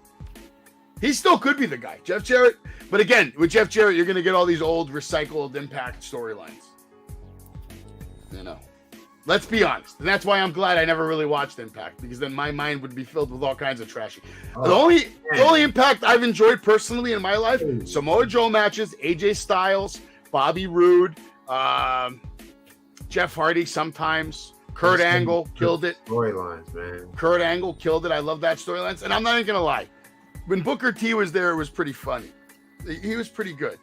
He still could be the guy, Jeff Jarrett. But again, with Jeff Jarrett, you're going to get all these old recycled Impact storylines. You know, let's be honest. And that's why I'm glad I never really watched Impact, because then my mind would be filled with all kinds of trashy. The only Impact I've enjoyed personally in my life, Samoa Joe matches, AJ Styles, Bobby Roode, Jeff Hardy sometimes, Kurt Angle killed it. Storylines, man. Kurt Angle killed it. I love that storylines. And I'm not even going to lie. When Booker T was there, it was pretty funny. He was pretty good.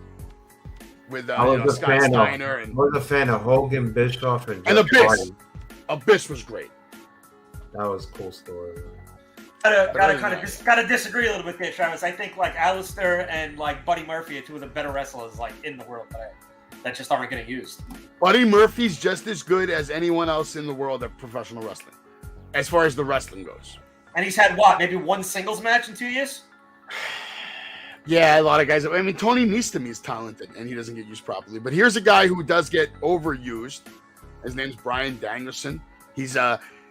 With Scott Steiner. I was a fan of Hogan, Bischoff, and Abyss. Abyss was great. That was a cool story. Gotta disagree a little bit there, Travis. I think like Alistair and like Buddy Murphy are two of the better wrestlers like in the world today that just aren't getting used. Buddy Murphy's just as good as anyone else in the world at professional wrestling, as far as the wrestling goes. And he's had what, maybe one singles match in 2 years? Yeah, a lot of guys. I mean, Tony Nese is talented, and he doesn't get used properly. But here's a guy who does get overused. His name's Bryan Danielson. He's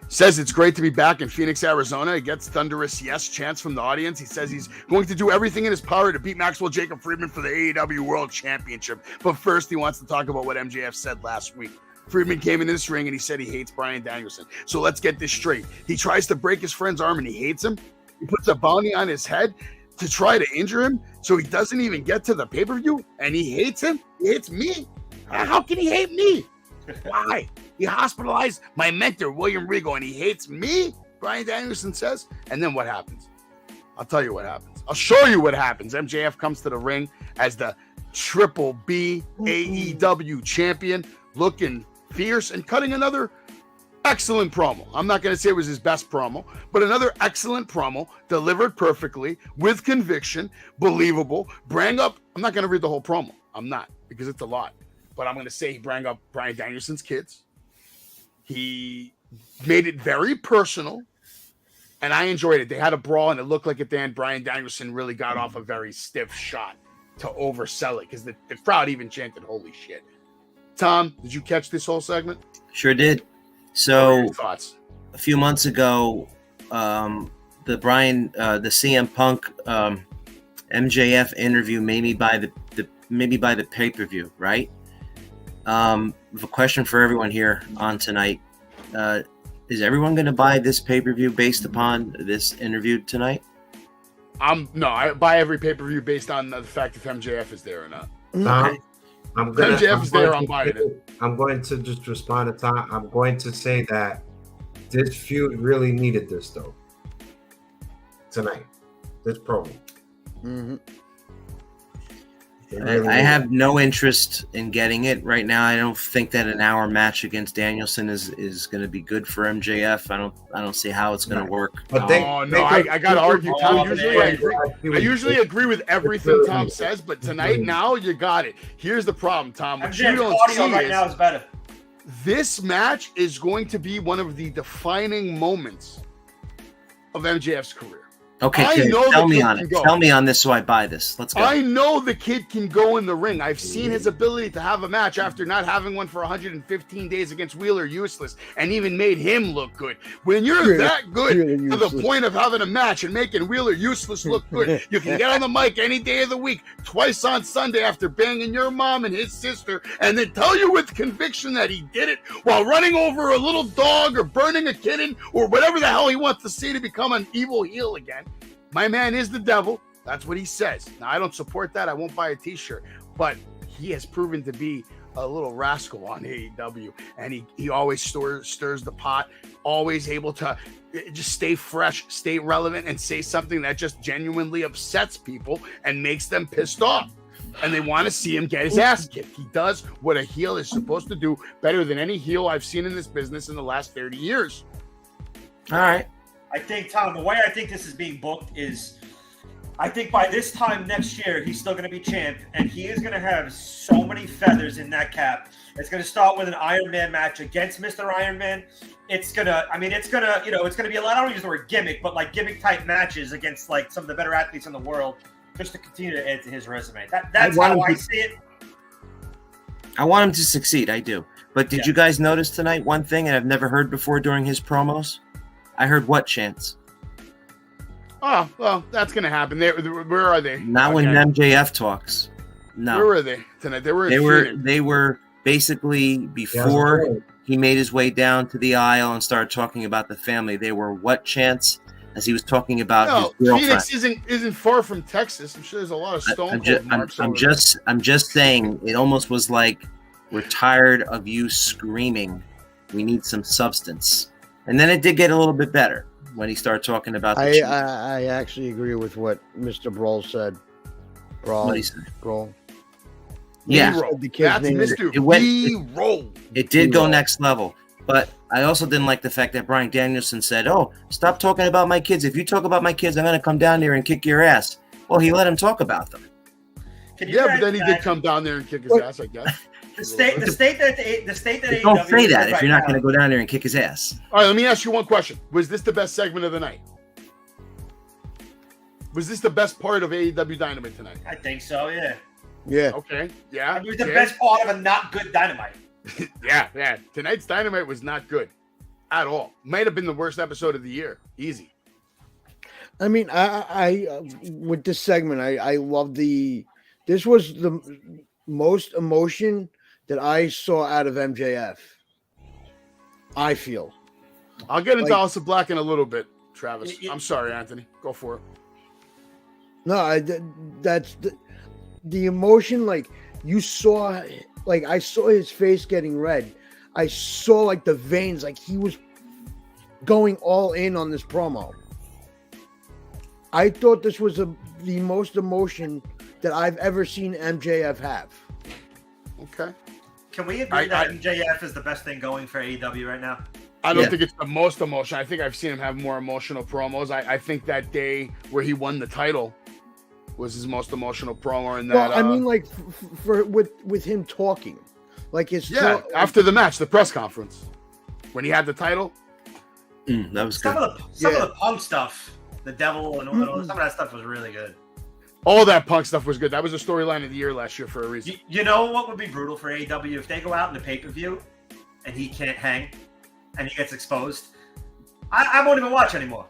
says it's great to be back in Phoenix, Arizona. He gets thunderous yes chants from the audience. He says he's going to do everything in his power to beat Maxwell Jacob Friedman for the AEW World Championship. But first, he wants to talk about what MJF said last week. Friedman came in this ring and he said he hates Bryan Danielson. So let's get this straight. He tries to break his friend's arm and he hates him. He puts a bounty on his head to try to injure him, so he doesn't even get to the pay-per-view, and he hates him? He hates me? How can he hate me? Why? He hospitalized my mentor, William Regal, and he hates me? Bryan Danielson says. And then what happens? I'll tell you what happens. I'll show you what happens. MJF comes to the ring as the Triple B AEW champion, looking fierce and cutting another excellent promo. I'm not going to say it was his best promo, but another excellent promo, delivered perfectly, with conviction, believable. Bring up, I'm not going to read the whole promo. I'm not, because it's a lot. But I'm going to say he brought up Bryan Danielson's kids. He made it very personal, and I enjoyed it. They had a brawl, and it looked like at the end, Bryan Danielson really got off a very stiff shot to oversell it, because the crowd even chanted, "Holy shit." Tom, did you catch this whole segment? Sure did. So thoughts? A few months ago, the CM Punk MJF interview made me buy the pay-per-view, right? I have a question for everyone here on tonight. Is everyone going to buy this pay-per-view based upon this interview tonight? No, I buy every pay-per-view based on the fact if MJF is there or not. Okay. MJF is there, I'm buying it. I'm going to just respond to Tom. I'm going to say that this feud really needed this, though. Tonight. This promo. Mm-hmm. I have no interest in getting it right now. I don't think that an hour match against Danielson is going to be good for MJF. I don't see how it's going to work. But I got to argue, Tom. I usually agree with everything Tom says, but tonight, now you got it. Here's the problem, Tom. What you don't see right now is better. This match is going to be one of the defining moments of MJF's career. Okay, tell me on it. Tell me on this so I buy this. Let's go. I know the kid can go in the ring. I've seen his ability to have a match after not having one for 115 days against Wheeler Useless, and even made him look good. When you're that good to the point of having a match and making Wheeler Useless look good, you can get on the mic any day of the week, twice on Sunday after banging your mom and his sister, and then tell you with conviction that he did it while running over a little dog or burning a kitten or whatever the hell he wants to see to become an evil heel again. My man is the devil. That's what he says. Now, I don't support that. I won't buy a t-shirt. But he has proven to be a little rascal on AEW. And he always stirs the pot, always able to just stay fresh, stay relevant, and say something that just genuinely upsets people and makes them pissed off. And they want to see him get his ass kicked. He does what a heel is supposed to do better than any heel I've seen in this business in the last 30 years. All right. I think, Tom, the way I think this is being booked is I think by this time next year, he's still going to be champ, and he is going to have so many feathers in that cap. It's going to start with an Iron Man match against Mr. Iron Man. It's going to be a lot, I don't use the word gimmick, but like gimmick type matches against like some of the better athletes in the world just to continue to add to his resume. That's how I see it. I want him to succeed. I do. But did you guys notice tonight one thing, and I've never heard before during his promos? I heard what chants? Oh, well, that's going to happen. Where are they? Not when MJF talks. No. Where were they tonight? They were. They were basically before he made his way down to the aisle and started talking about the family. They were what chants as he was talking about his girlfriend. Phoenix isn't far from Texas. I'm sure there's a lot of Stone Cold marks. I'm just saying. It almost was like, we're tired of you screaming. We need some substance. And then it did get a little bit better when he started talking about the I actually agree with what Mr. Brawl said. What did he say? Brawl. Yeah. The kid's That's name Mr. B-Roll. It did go next level. But I also didn't like the fact that Bryan Danielson said, "Oh, stop talking about my kids. If you talk about my kids, I'm going to come down there and kick your ass." Well, he let him talk about them. Yeah, but then he did come down there and kick his ass, I guess. The state that Don't AEW say that is if you're not right going to go down there and kick his ass. All right, let me ask you one question. Was this the best segment of the night? Was this the best part of AEW Dynamite tonight? I think so, yeah. Yeah. Okay. Yeah. It was the best part of a not good Dynamite. Yeah. Tonight's Dynamite was not good at all. Might have been the worst episode of the year. Easy. I mean, I with this segment, I love this was the most emotion that I saw out of MJF. I feel. I'll get into House of Black in a little bit, Travis. I'm sorry, Anthony. Go for it. No, that's the emotion. Like you saw, like I saw his face getting red. I saw like the veins, like he was going all in on this promo. I thought this was the most emotion that I've ever seen MJF have. Okay. Can we agree that MJF is the best thing going for AEW right now? I don't think it's the most emotional. I think I've seen him have more emotional promos. I think that day where he won the title was his most emotional promo. And that, well, I mean, like for with him talking, like his after the match, the press conference when he had the title. That was good. Some of the Punk stuff, the Devil, and all, some of that stuff was really good. All that Punk stuff was good. That was a storyline of the year last year for a reason. You know what would be brutal for AEW if they go out in the pay-per-view and he can't hang and he gets exposed? I won't even watch anymore.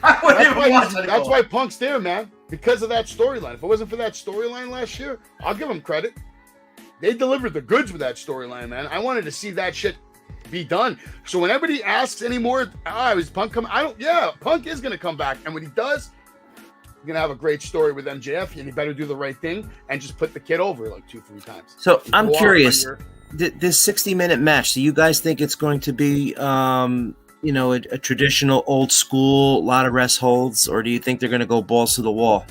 That's why Punk's there, man. Because of that storyline. If it wasn't for that storyline last year, I'll give them credit. They delivered the goods with that storyline, man. I wanted to see that shit be done. So when everybody asks anymore, is Punk coming? Punk is going to come back. And when he does, you're going to have a great story with MJF, and you better do the right thing and just put the kid over like 2-3 times. So I'm curious, this 60-minute match, do you guys think it's going to be, a traditional old school, a lot of rest holds, or do you think they're going to go balls to the wall?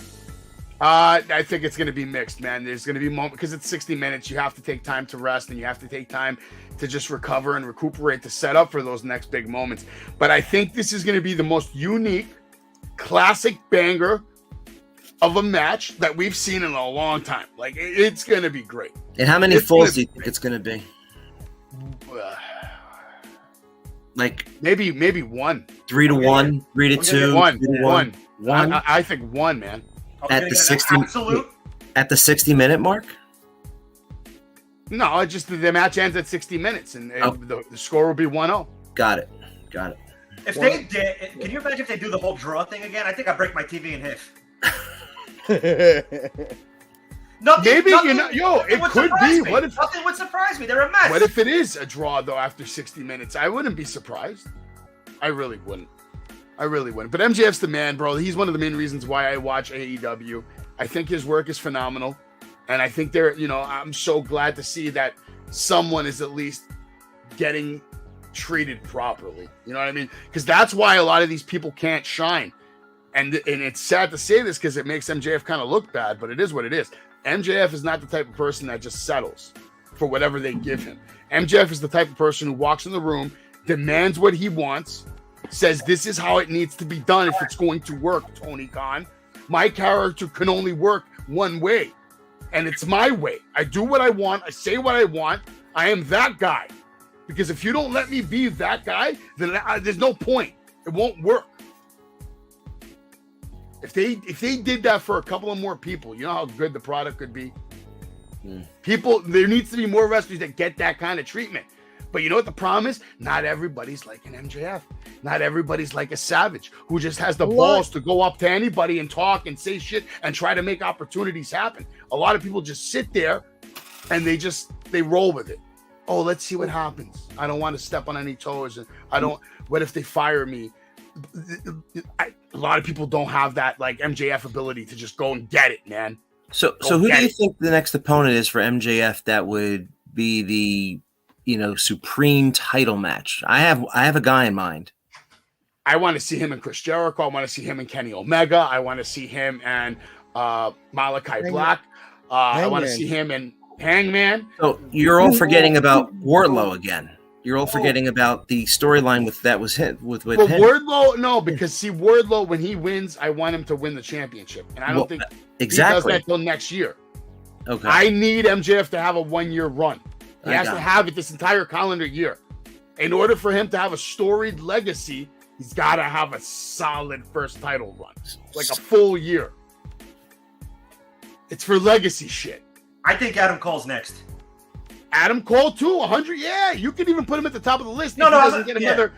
I think it's going to be mixed, man. There's going to be moments because it's 60 minutes. You have to take time to rest, and you have to take time to just recover and recuperate to set up for those next big moments. But I think this is going to be the most unique, classic banger of a match that we've seen in a long time. Like, it's going to be great. And how many falls do you think it's going to be? Like maybe one. 3-1, 3-2, 1. I think one, man. At the 60-minute mark? No, just the match ends at 60 minutes, and the score will be 1-0. Got it. If they did, can you imagine if they do the whole draw thing again? I think I'd break my TV in half. It could be. What if nothing would surprise me? They're a mess. What if it is a draw though after 60 minutes? I wouldn't be surprised. I really wouldn't. But MJF's the man, bro. He's one of the main reasons why I watch AEW. I think his work is phenomenal, and I think I'm so glad to see that someone is at least getting treated properly. You know what I mean? Because that's why a lot of these people can't shine. And it's sad to say this because it makes MJF kind of look bad, but it is what it is. MJF is not the type of person that just settles for whatever they give him. MJF is the type of person who walks in the room, demands what he wants, says this is how it needs to be done if it's going to work, Tony Khan. My character can only work one way, and it's my way. I do what I want. I say what I want. I am that guy. Because if you don't let me be that guy, then there's no point. It won't work. If they did that for a couple of more people, you know how good the product could be? There needs to be more wrestlers that get that kind of treatment. But you know what the problem is? Not everybody's like an MJF. Not everybody's like a Savage who just has the balls to go up to anybody and talk and say shit and try to make opportunities happen. A lot of people just sit there and they roll with it. Oh, let's see what happens. I don't want to step on any toes. And what if they fire me? A lot of people don't have that like MJF ability to just go and get it, man. So who do you think the next opponent is for MJF that would be the supreme title match? I have a guy in mind. I want to see him and Chris Jericho. I want to see him and Kenny Omega. I want to see him and Malachi Black. I want to see him and Hangman. So you're all forgetting about Wardlow again. You're all forgetting about the storyline with him. Wardlow, no, because see, Wardlow, when he wins, I want him to win the championship, and I don't think he does that till next year. Okay. I need MJF to have a 1-year run. He has to have it this entire calendar year. In order for him to have a storied legacy, he's got to have a solid first title run, like a full year. It's for legacy shit. I think Adam Cole's next. Adam Cole too, 100. Yeah, you can even put him at the top of the list. If he doesn't get another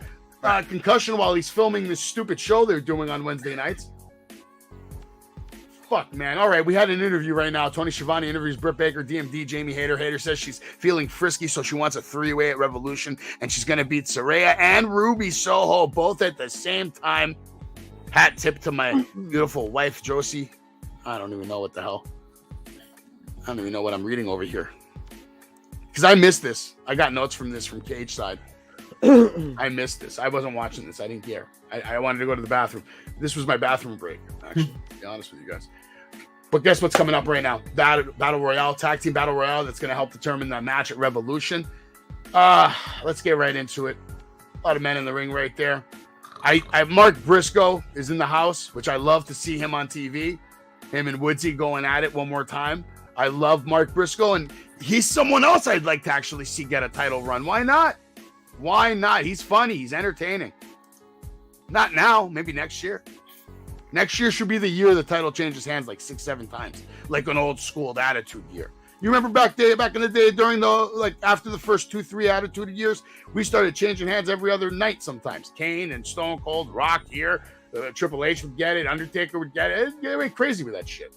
concussion while he's filming this stupid show they're doing on Wednesday nights. Fuck, man. All right, we had an interview right now. Tony Schiavone interviews Britt Baker, DMD, Jamie Hayter. Hayter says she's feeling frisky, so she wants a 3-way at Revolution, and she's going to beat Saraya and Ruby Soho both at the same time. Hat tip to my beautiful wife, Josie. I don't even know what the hell. I don't even know what I'm reading over here. Because I missed this. I got notes from this from Cage Side. I missed this. I wasn't watching this. I didn't care. I wanted to go to the bathroom. This was my bathroom break, actually, to be honest with you guys. But guess what's coming up right now? Battle Royale, Tag Team Battle Royale. That's going to help determine the match at Revolution. Let's get right into it. A lot of men in the ring right there. Mark Briscoe is in the house, which I love to see him on TV. Him and Woodsy going at it one more time. I love Mark Briscoe, and he's someone else I'd like to actually see get a title run. Why not? Why not? He's funny. He's entertaining. Not now. Maybe next year. Next year should be the year the title changes hands like 6-7 times, like an old school Attitude year. You remember back in the day during after the first 2-3 Attitude years, we started changing hands every other night sometimes. Kane and Stone Cold, Rock here, Triple H would get it, Undertaker would get it. It went crazy with that shit.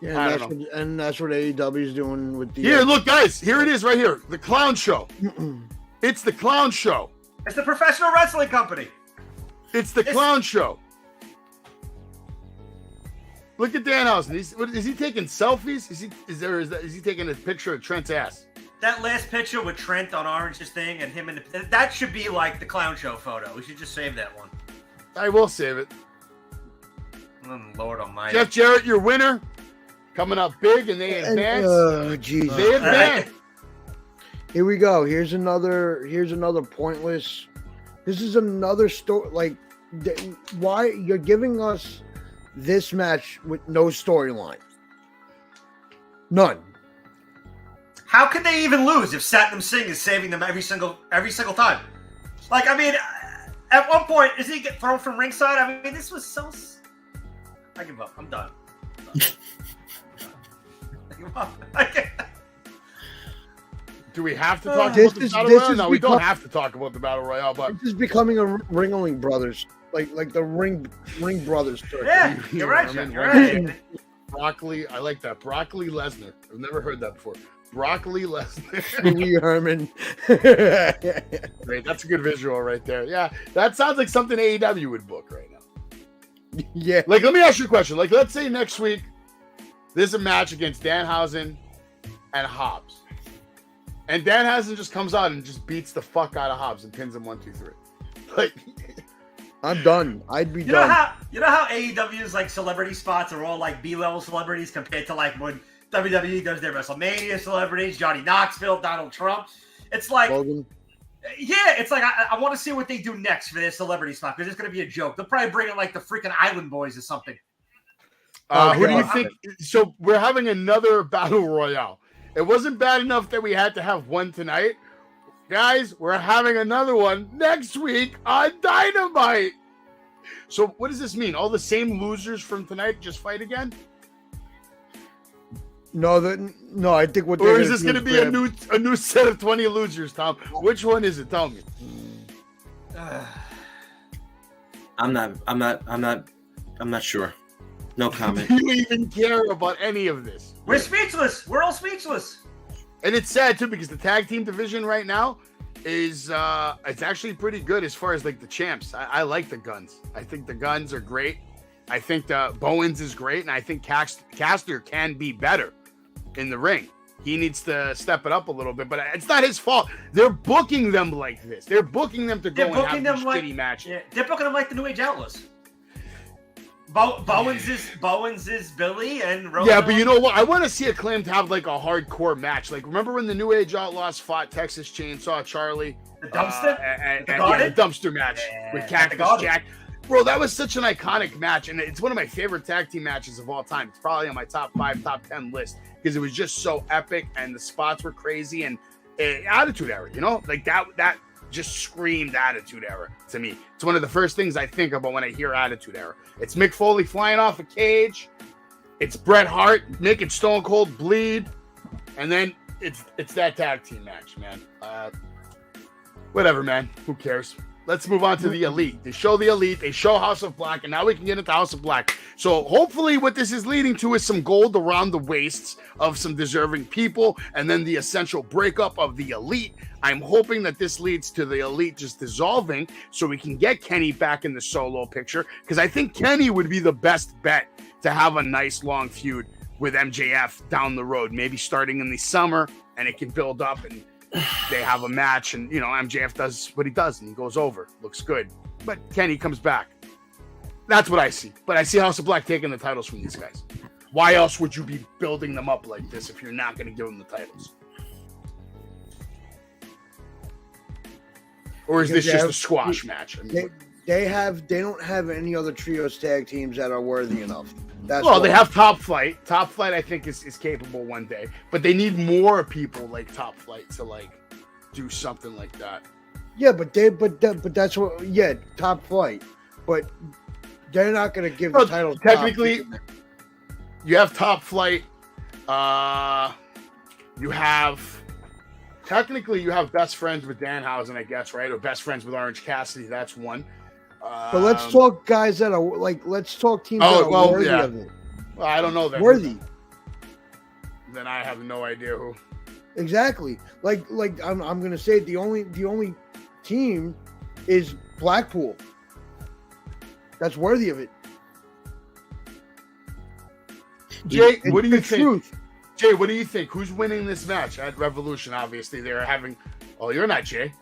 Yeah, and that's what AEW is doing with the. Here, look, guys. Here it is, right here. The Clown Show. It's the Clown Show. It's the professional wrestling company. It's the Clown Show. Look at Danhausen. Is he taking selfies? Is he taking a picture of Trent's ass? That last picture with Trent on Orange's thing and him that should be like the Clown Show photo. We should just save that one. I will save it. Lord Almighty. Jeff Jarrett, your winner. Coming up big, and they advance. Oh, Jesus. They advance. Here we go. Here's another pointless. This is another story. Like, why you're giving us this match with no storyline? None. How could they even lose if Satnam Singh is saving them every single time? Like, I mean, at one point, is he get thrown from ringside? I mean, this was so. I give up. I'm done. Do we have to talk about the Battle Royale? No, we don't have to talk about the Battle Royale, but this is becoming a Ringling Brothers, like the Ring Brothers. Yeah, you're right. You're right. Broccoli, I like that. Broccoli Lesnar. I've never heard that before. Broccoli Lesnar. Pee-wee Herman. Great, that's a good visual right there. Yeah, that sounds like something AEW would book right now. Yeah. Like, let me ask you a question. Like, let's say next week there's a match against Danhausen and Hobbs. And Danhausen just comes out and just beats the fuck out of Hobbs and pins him 1, 2, 3. Like, I'm done. I'd be done. You know how AEW's like celebrity spots are all like B-level celebrities compared to like when WWE does their WrestleMania celebrities, Johnny Knoxville, Donald Trump. It's like, Logan. Yeah, it's like I want to see what they do next for their celebrity spot because it's going to be a joke. They'll probably bring in like the freaking Island Boys or something. Who do you think? So we're having another Battle Royale. It wasn't bad enough that we had to have one tonight. Guys, we're having another one next week on Dynamite. So what does this mean? All the same losers from tonight just fight again? No, I think what. Or is this going to be a new set of 20 losers, Tom? Which one is it? Tell me. I'm not sure. No comment. Do you even care about any of this? We're speechless. We're all speechless. And it's sad too because the tag team division right now is it's actually pretty good as far as like the champs. I like the Guns. I think the Guns are great. I think the Bowens is great, and I think Caster can be better in the ring. He needs to step it up a little bit, but it's not his fault. They're booking them like this. They're booking them to go and have these shitty matches. Yeah, they're booking them like the New Age Outlaws. Bowens is Billy and Roman. Yeah, but you know what? I want to see Acclaim to have like a hardcore match. Like, remember when the New Age Outlaws fought Texas Chainsaw Charlie? The dumpster? The dumpster match with Cactus Jack. Bro, that was such an iconic match, and it's one of my favorite tag team matches of all time. It's probably on my top 5, top 10 list because it was just so epic, and the spots were crazy, and Attitude Era, you know? Like, that just screamed Attitude Era to me. It's one of the first things I think about when I hear Attitude Era. It's Mick Foley flying off a cage. It's Bret Hart making Stone Cold bleed, and then it's that tag team match, man. Whatever, man. Who cares? Let's move on to the Elite. They show the Elite. They show House of Black, and now we can get into House of Black. So hopefully what this is leading to is some gold around the waists of some deserving people, and then the essential breakup of the Elite. I'm hoping that this leads to the Elite just dissolving so we can get Kenny back in the solo picture, because I think Kenny would be the best bet to have a nice long feud with MJF down the road, maybe starting in the summer, and it can build up and they have a match, and MJF does what he does and he goes over. Looks good. But Kenny comes back. That's what I see. But I see House of Black taking the titles from these guys. Why else would you be building them up like this if you're not going to give them the titles? Or is this just a squash match? I mean, they don't have any other trios tag teams that are worthy enough. They have Top Flight. Top Flight, I think, is capable one day, but they need more people like Top Flight to like do something like that. Yeah, but that's what. Yeah, Top Flight, but they're not going to give the title. Technically, you have Top Flight. You have Best Friends with Danhausen, I guess, right? Or Best Friends with Orange Cassidy. That's one. But let's talk guys that are like. Let's talk teams that are worthy of it. Well, I don't know that. Worthy. Then I have no idea who. Exactly. Like I'm gonna say the only team is Blackpool. That's worthy of it. Jay, what do you think? Jay, what do you think? Who's winning this match at Revolution? Obviously, they're having. Oh, you're not Jay.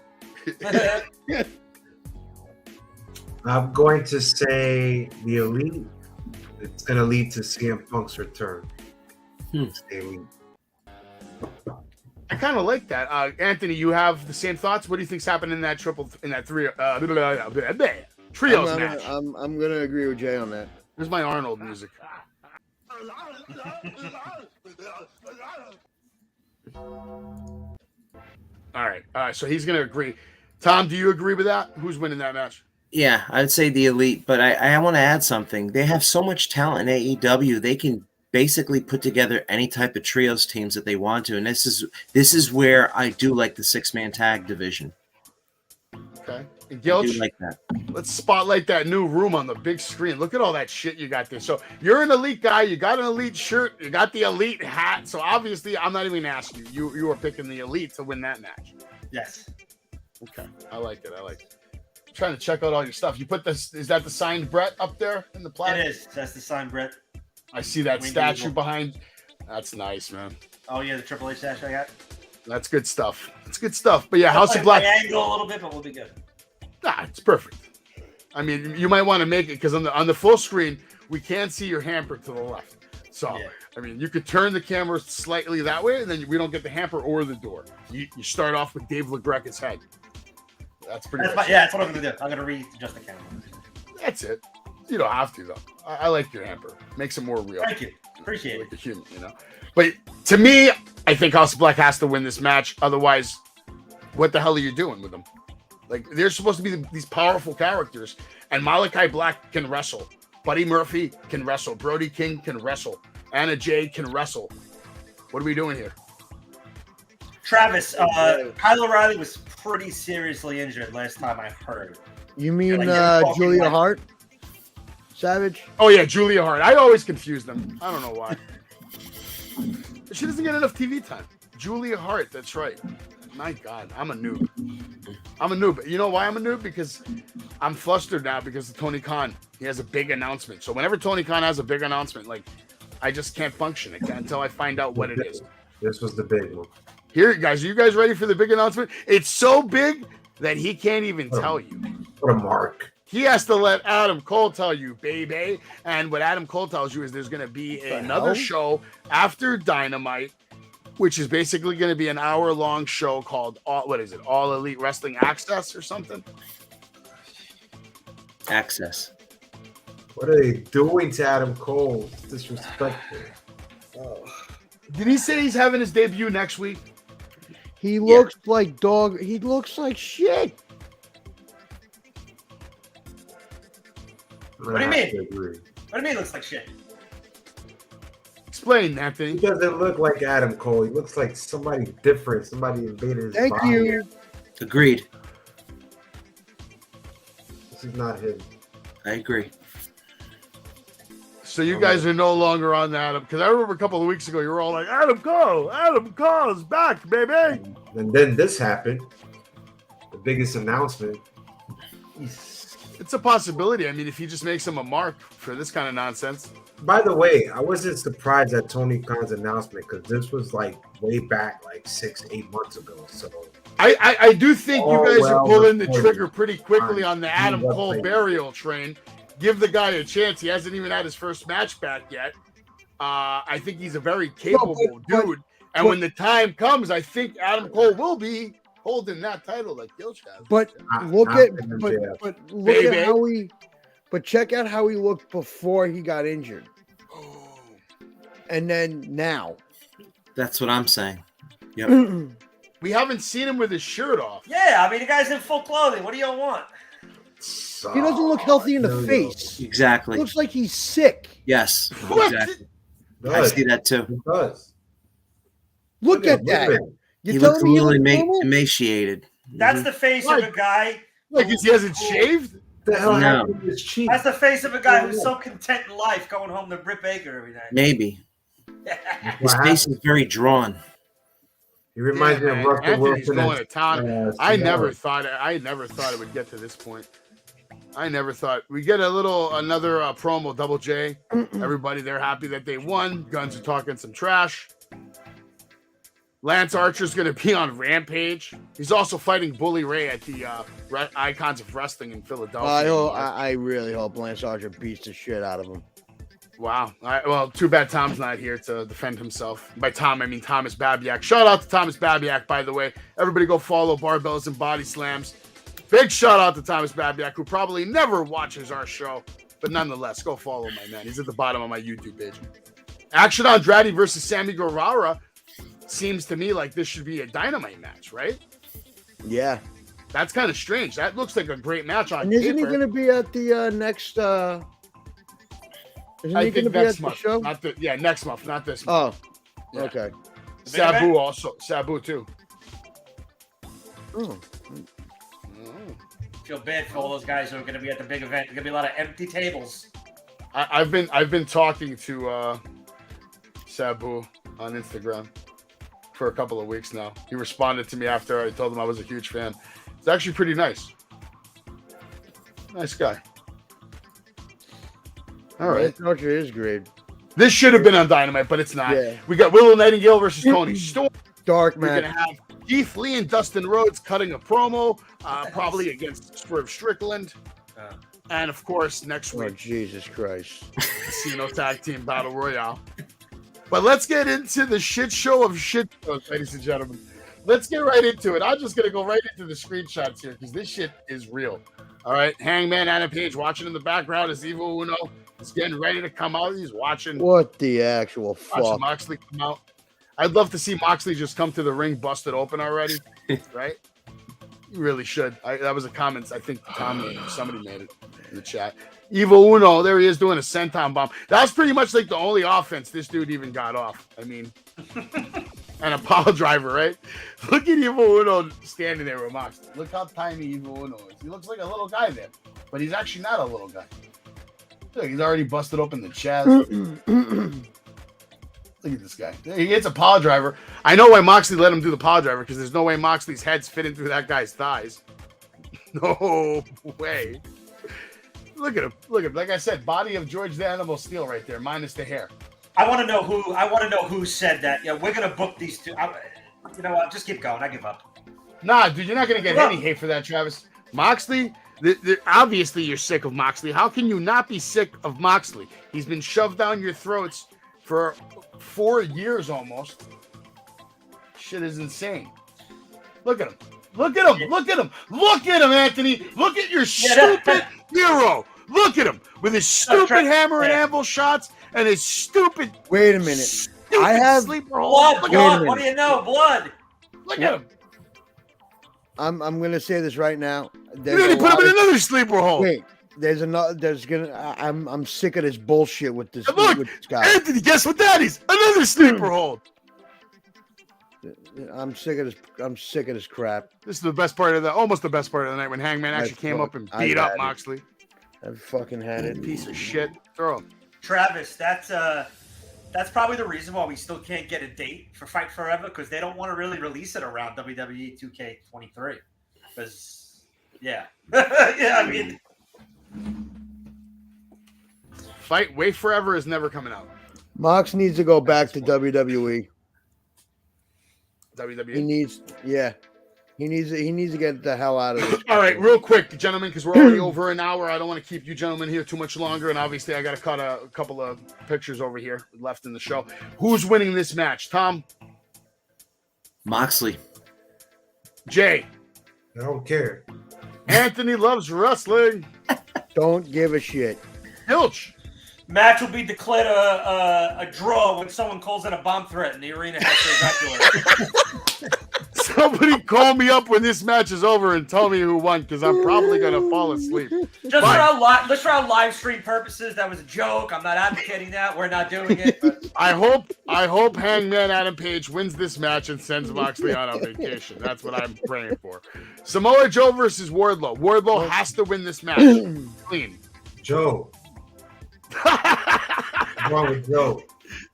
I'm going to say the Elite. It's going to lead to CM Punk's return. I kind of like that. Anthony, you have the same thoughts? What do you think's happening in that trios match? I'm going to agree with Jay on that. There's my Arnold music. All right. So he's going to agree. Tom, do you agree with that? Who's winning that match? Yeah, I'd say the Elite, but I want to add something. They have so much talent in AEW. They can basically put together any type of trios teams that they want to, and this is where I do like the 6-man tag division. Okay. And Gilch, I do like that. Let's spotlight that new room on the big screen. Look at all that shit you got there. So you're an Elite guy. You got an Elite shirt. You got the Elite hat. So obviously, I'm not even asking you. You were picking the Elite to win that match. Yes. Okay. I like it. I'm trying to check out all your stuff. You put this. Is that the signed Brett up there in the plaque? It is. That's the signed Brett. I see that statue behind. That's nice, man. Oh yeah, the Triple H statue I got. That's good stuff. It's good stuff. But yeah, House of Black. Angle a little bit, but we'll be good. Nah, it's perfect. I mean, you might want to make it because on the full screen we can't see your hamper to the left. So yeah. I mean, you could turn the camera slightly that way, and then we don't get the hamper or the door. You start off with Dave LaGreca's head. That's pretty. That's what I'm gonna do. I'm gonna readjust the camera. That's it. You don't have to though. I like your hamper. Makes it more real. Thank you. Appreciate like a human, you know. But to me, I think House of Black has to win this match. Otherwise, what the hell are you doing with them? Like, they're supposed to be these powerful characters, and Malachi Black can wrestle. Buddy Murphy can wrestle. Brody King can wrestle. Anna Jay can wrestle. What are we doing here? Travis, Kyle O'Reilly was pretty seriously injured last time I heard. You mean Like, you're talking Julia like- Hart? Savage? Oh yeah, Julia Hart. I always confuse them. I don't know why. She doesn't get enough TV time. Julia Hart. That's right. My God, I'm a noob. You know why I'm a noob? Because I'm flustered now because of Tony Khan. He has a big announcement. So whenever Tony Khan has a big announcement, like I just can't function until I find out what it is. This was the big one. Here, guys, are you guys ready for the big announcement? It's so big that he can't even tell you. What a mark. He has to let Adam Cole tell you, baby. And what Adam Cole tells you is there's going to be another show after Dynamite, which is basically going to be an hour-long show called All Elite Wrestling Access or something? Access. What are they doing to Adam Cole? It's disrespectful. Oh. Did he say he's having his debut next week? He looks like dog. He looks like shit. What do you mean? What do you mean looks like shit? Explain, Anthony. He doesn't look like Adam Cole. He looks like somebody different. Somebody invaded his Thank body. you. Agreed. This is not him. I agree. So you guys are no longer on that, because I remember a couple of weeks ago you were all like, Adam Cole's back, baby. And then this happened. The biggest announcement. It's a possibility. I mean, if he just makes him a mark for this kind of nonsense. By the way, I wasn't surprised at Tony Khan's announcement because this was like way back, like 6-8 months ago. So I do think you guys are pulling the reported. trigger pretty quickly on the Adam Cole burial train. Give the guy a chance. He hasn't even had his first match back yet. I think he's a very capable dude. And when the time comes, I think Adam Cole will be holding that title like Gilch has. But look at how he. But check out how he looked before he got injured, and then now. That's what I'm saying. Yep. We haven't seen him with his shirt off. Yeah, I mean the guy's in full clothing. What do y'all want? He doesn't look healthy in the face. Exactly. Looks like he's sick. Yes. What? Exactly. I see that too. He does. Look at that. He looks a little emaciated. That's the face of a guy. Like, because he hasn't shaved? The hell No. happened to his cheek? That's the face of a guy who's so content in life, going home to Britt Baker every night. Maybe. His face is very drawn. He reminds me of Russell Anthony's Wilson. going to town. I never thought it would get to this point. I never thought we get another promo. Double J. Everybody, they're happy that they won. Guns are talking some trash. Lance Archer's going to be on Rampage. He's also fighting Bully Ray at the Icons of Wrestling in Philadelphia. I really hope Lance Archer beats the shit out of him. Wow. Well, too bad Tom's not here to defend himself. By Tom, I mean Thomas Babiak. Shout out to Thomas Babiak, by the way. Everybody go follow Barbells and Body Slams. Big shout out to Thomas Babiak, who probably never watches our show. But nonetheless, go follow my man. He's at the bottom of my YouTube page. Action Andrade versus Sammy Guevara. Seems to me like this should be a Dynamite match, right? Yeah. That's kind of strange. That looks like a great match on And isn't he paper. going to be at the next? Isn't I he going think to be at next the month. show? Next month, not this month. Oh, Yeah. okay. Sabu also. Sabu too. Oh. Feel bad for all those guys who are going to be at the big event. There's going to be a lot of empty tables. I've been talking to Sabu on Instagram for a couple of weeks now. He responded to me after I told him I was a huge fan. It's actually pretty nice. Nice guy. All right. Archer is great. This should have been on Dynamite, but it's not. Yeah. We got Willow Nightingale versus Tony Storm. Dark We're match. going to have Keith Lee and Dustin Rhodes cutting a promo, probably against Swerve Strickland. And, of course, next Oh, week, Jesus Christ. Casino Tag Team Battle Royale. But let's get into the shit show of shit shows, ladies and gentlemen. Let's get right into it. I'm just going to go right into the screenshots here because this shit is real. All right. Hangman Adam Page watching in the background is Evil Uno. He's getting ready to come out. He's watching What the actual watching fuck? Moxley come out. I'd love to see Moxley just come to the ring busted open already, right? You really should. That was a comment I think Tom made. Somebody made it in the chat. Evil Uno, there he is doing a senton bomb. That's pretty much like the only offense this dude even got off. I mean, and a pile driver, right? Look at Evil Uno standing there with Mox. Look how tiny Evil Uno is. He looks like a little guy there, but he's actually not a little guy. Look, he's already busted open the chest. Look at this guy. He hits a pile driver. I know why Moxley let him do the pile driver, because there's no way Moxley's head's fitting through that guy's thighs. No way. Look at him. Look at him. Like I said, body of George the Animal Steel right there, minus the hair. I want to know who said that. Yeah, we're gonna book these two. You know what? Just keep going. I give up. Nah, dude, you're not gonna get any hate for that, Travis. Moxley. Obviously, you're sick of Moxley. How can you not be sick of Moxley? He's been shoved down your throats for 4 years almost. Shit is insane. Look at him. Look at him. Look at him. Look at him, Anthony. Look at your stupid hero. Look at him with his stupid hammer and anvil shots and his stupid. Wait a minute. I have sleeper blood. What do you know? Blood. Look at him. I'm gonna say this right now. You already put him in another sleeper hole. Wait, I'm sick of this bullshit with this. Look, with this guy. Anthony, guess what that is? Another sleeper hole. I'm sick of this crap. This is the best part of almost the best part of the night when Hangman actually came up and beat up Moxley. I fucking had it. Piece of shit. Throw him. Travis, that's probably the reason why we still can't get a date for Fight Forever, because they don't want to really release it around WWE 2K23. Because, yeah. Yeah, I mean. Wait Forever is never coming out. Mox needs to go back to WWE. WWE? He needs to get the hell out of this. All right, real quick, gentlemen, because we're already over an hour. I don't want to keep you gentlemen here too much longer, and obviously I got to cut a couple of pictures over here left in the show. Who's winning this match? Tom? Moxley. Jay? I don't care. Anthony loves wrestling. Don't give a shit. Filch? Match will be declared a draw when someone calls in a bomb threat and the arena has to evacuate. Somebody call me up when this match is over and tell me who won, because I'm probably going to fall asleep. Just for our live stream purposes, that was a joke. I'm not advocating that. We're not doing it. But... I hope Hangman Adam Page wins this match and sends Moxley on vacation. That's what I'm praying for. Samoa Joe versus Wardlow. Wardlow has to win this match. Clean. Joe. What's wrong with Joe?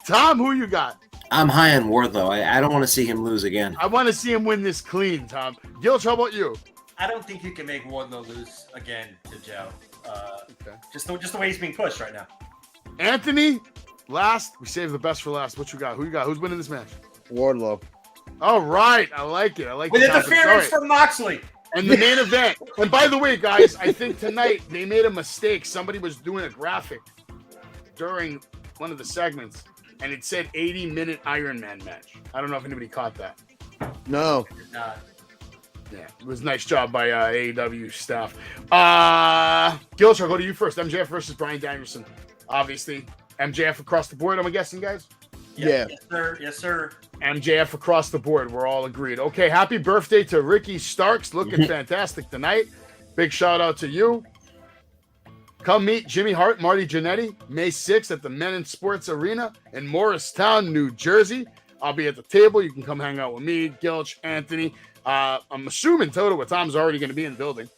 Tom, who you got? I'm high on Wardlow. I don't want to see him lose again. I want to see him win this clean, Tom. Gilch, how about you? I don't think you can make Wardlow lose again to Joe. Okay. Just the way he's being pushed right now. Anthony, last. We saved the best for last. What you got? Who you got? Who's winning this match? Wardlow. All right. I like it. I like with interference from Moxley. And the main event. And by the way, guys, I think tonight they made a mistake. Somebody was doing a graphic during one of the segments, and it said 80-minute Iron Man match. I don't know if anybody caught that. No. Yeah, it was a nice job by AEW staff. Gilch, I'll go to you first. MJF versus Bryan Danielson. Obviously, MJF across the board, I'm guessing, guys? Yeah. Yes, sir. Yes, sir. MJF across the board. We're all agreed. Okay, happy birthday to Ricky Starks. Looking fantastic tonight. Big shout out to you. Come meet Jimmy Hart, Marty Jannetty, May 6th at the Men in Sports Arena in Morristown, New Jersey. I'll be at the table. You can come hang out with me, Gilch, Anthony. I'm assuming Toto with Tom's already going to be in the building.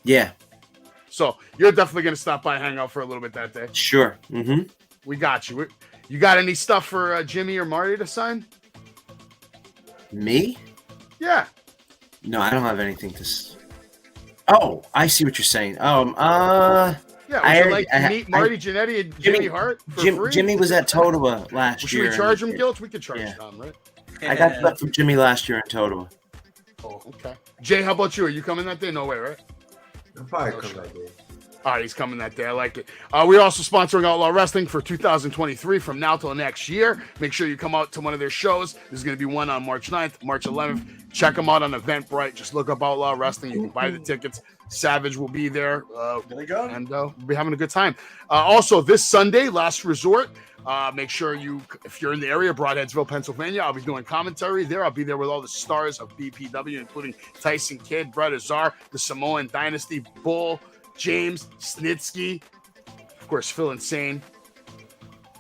Yeah. So you're definitely going to stop by and hang out for a little bit that day. Sure. Mm-hmm. We got you. You got any stuff for Jimmy or Marty to sign? Me? Yeah. No, I don't have anything to. Oh, I see what you're saying. Yeah, would you like to meet Marty Jannetty and Jimmy Hart for free? Jimmy was at Totowa last year. Should we charge him, Gilch? We could charge Tom, right? I got stuff from Jimmy last year in Totowa. Oh, okay. Jay, how about you? Are you coming that day? No way, right? I'll probably come that day. All right, he's coming that day. I like it. We're also sponsoring Outlaw Wrestling for 2023 from now till next year. Make sure you come out to one of their shows. There's going to be one on March 9th, March 11th. Check them out on Eventbrite. Just look up Outlaw Wrestling. You can buy the tickets. Savage will be there. And we'll be having a good time. Also, this Sunday, Last Resort. Make sure if you're in the area, Broadheadsville, Pennsylvania, I'll be doing commentary there. I'll be there with all the stars of BPW, including Tyson Kidd, Brett Azar, the Samoan Dynasty, Bull, James, Snitsky, of course, Phil Insane.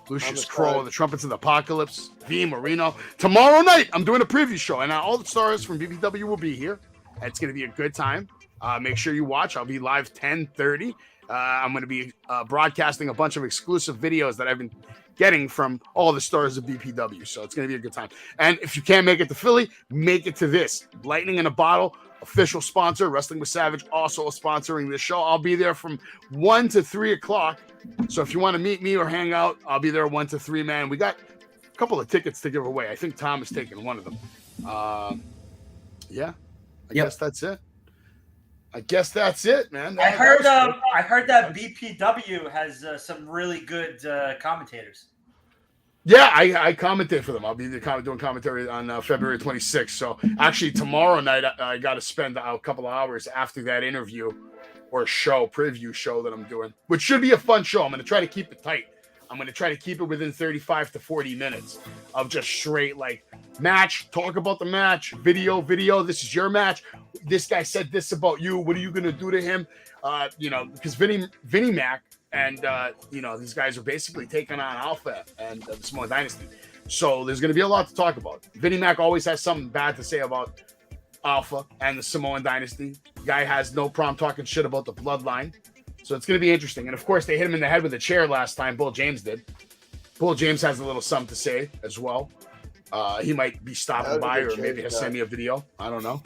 Lucius I'm Crow, excited. the Trumpets of the Apocalypse, V Marino. Tomorrow night, I'm doing a preview show, and all the stars from BBW will be here. It's going to be a good time. Make sure you watch. I'll be live 10:30. I'm going to be broadcasting a bunch of exclusive videos that I've been getting from all the stars of BPW. So it's going to be a good time. And if you can't make it to Philly, make it to this. Lightning in a Bottle, official sponsor. Wrestling with Savage also sponsoring this show. I'll be there from 1 to 3 o'clock. So if you want to meet me or hang out, I'll be there 1 to 3, man. We got a couple of tickets to give away. I think Tom is taking one of them. Yeah, I guess that's it. Man. I heard that BPW has some really good commentators. Yeah, I commentate for them. I'll be doing commentary on February 26th. So actually tomorrow night, I got to spend a couple of hours after that interview or preview show that I'm doing, which should be a fun show. I'm going to try to keep it tight. I'm going to try to keep it within 35 to 40 minutes of just straight like match, talk about the match, video. This is your match. This guy said this about you. What are you going to do to him? Because Vinnie Mac and, these guys are basically taking on Alpha and the Samoan Dynasty. So there's going to be a lot to talk about. Vinnie Mac always has something bad to say about Alpha and the Samoan Dynasty. Guy has no problem talking shit about the bloodline. So it's going to be interesting. And, of course, they hit him in the head with a chair last time. Bull James did. Bull James has a little something to say as well. He might be stopping by or maybe he'll send me a video. I don't know.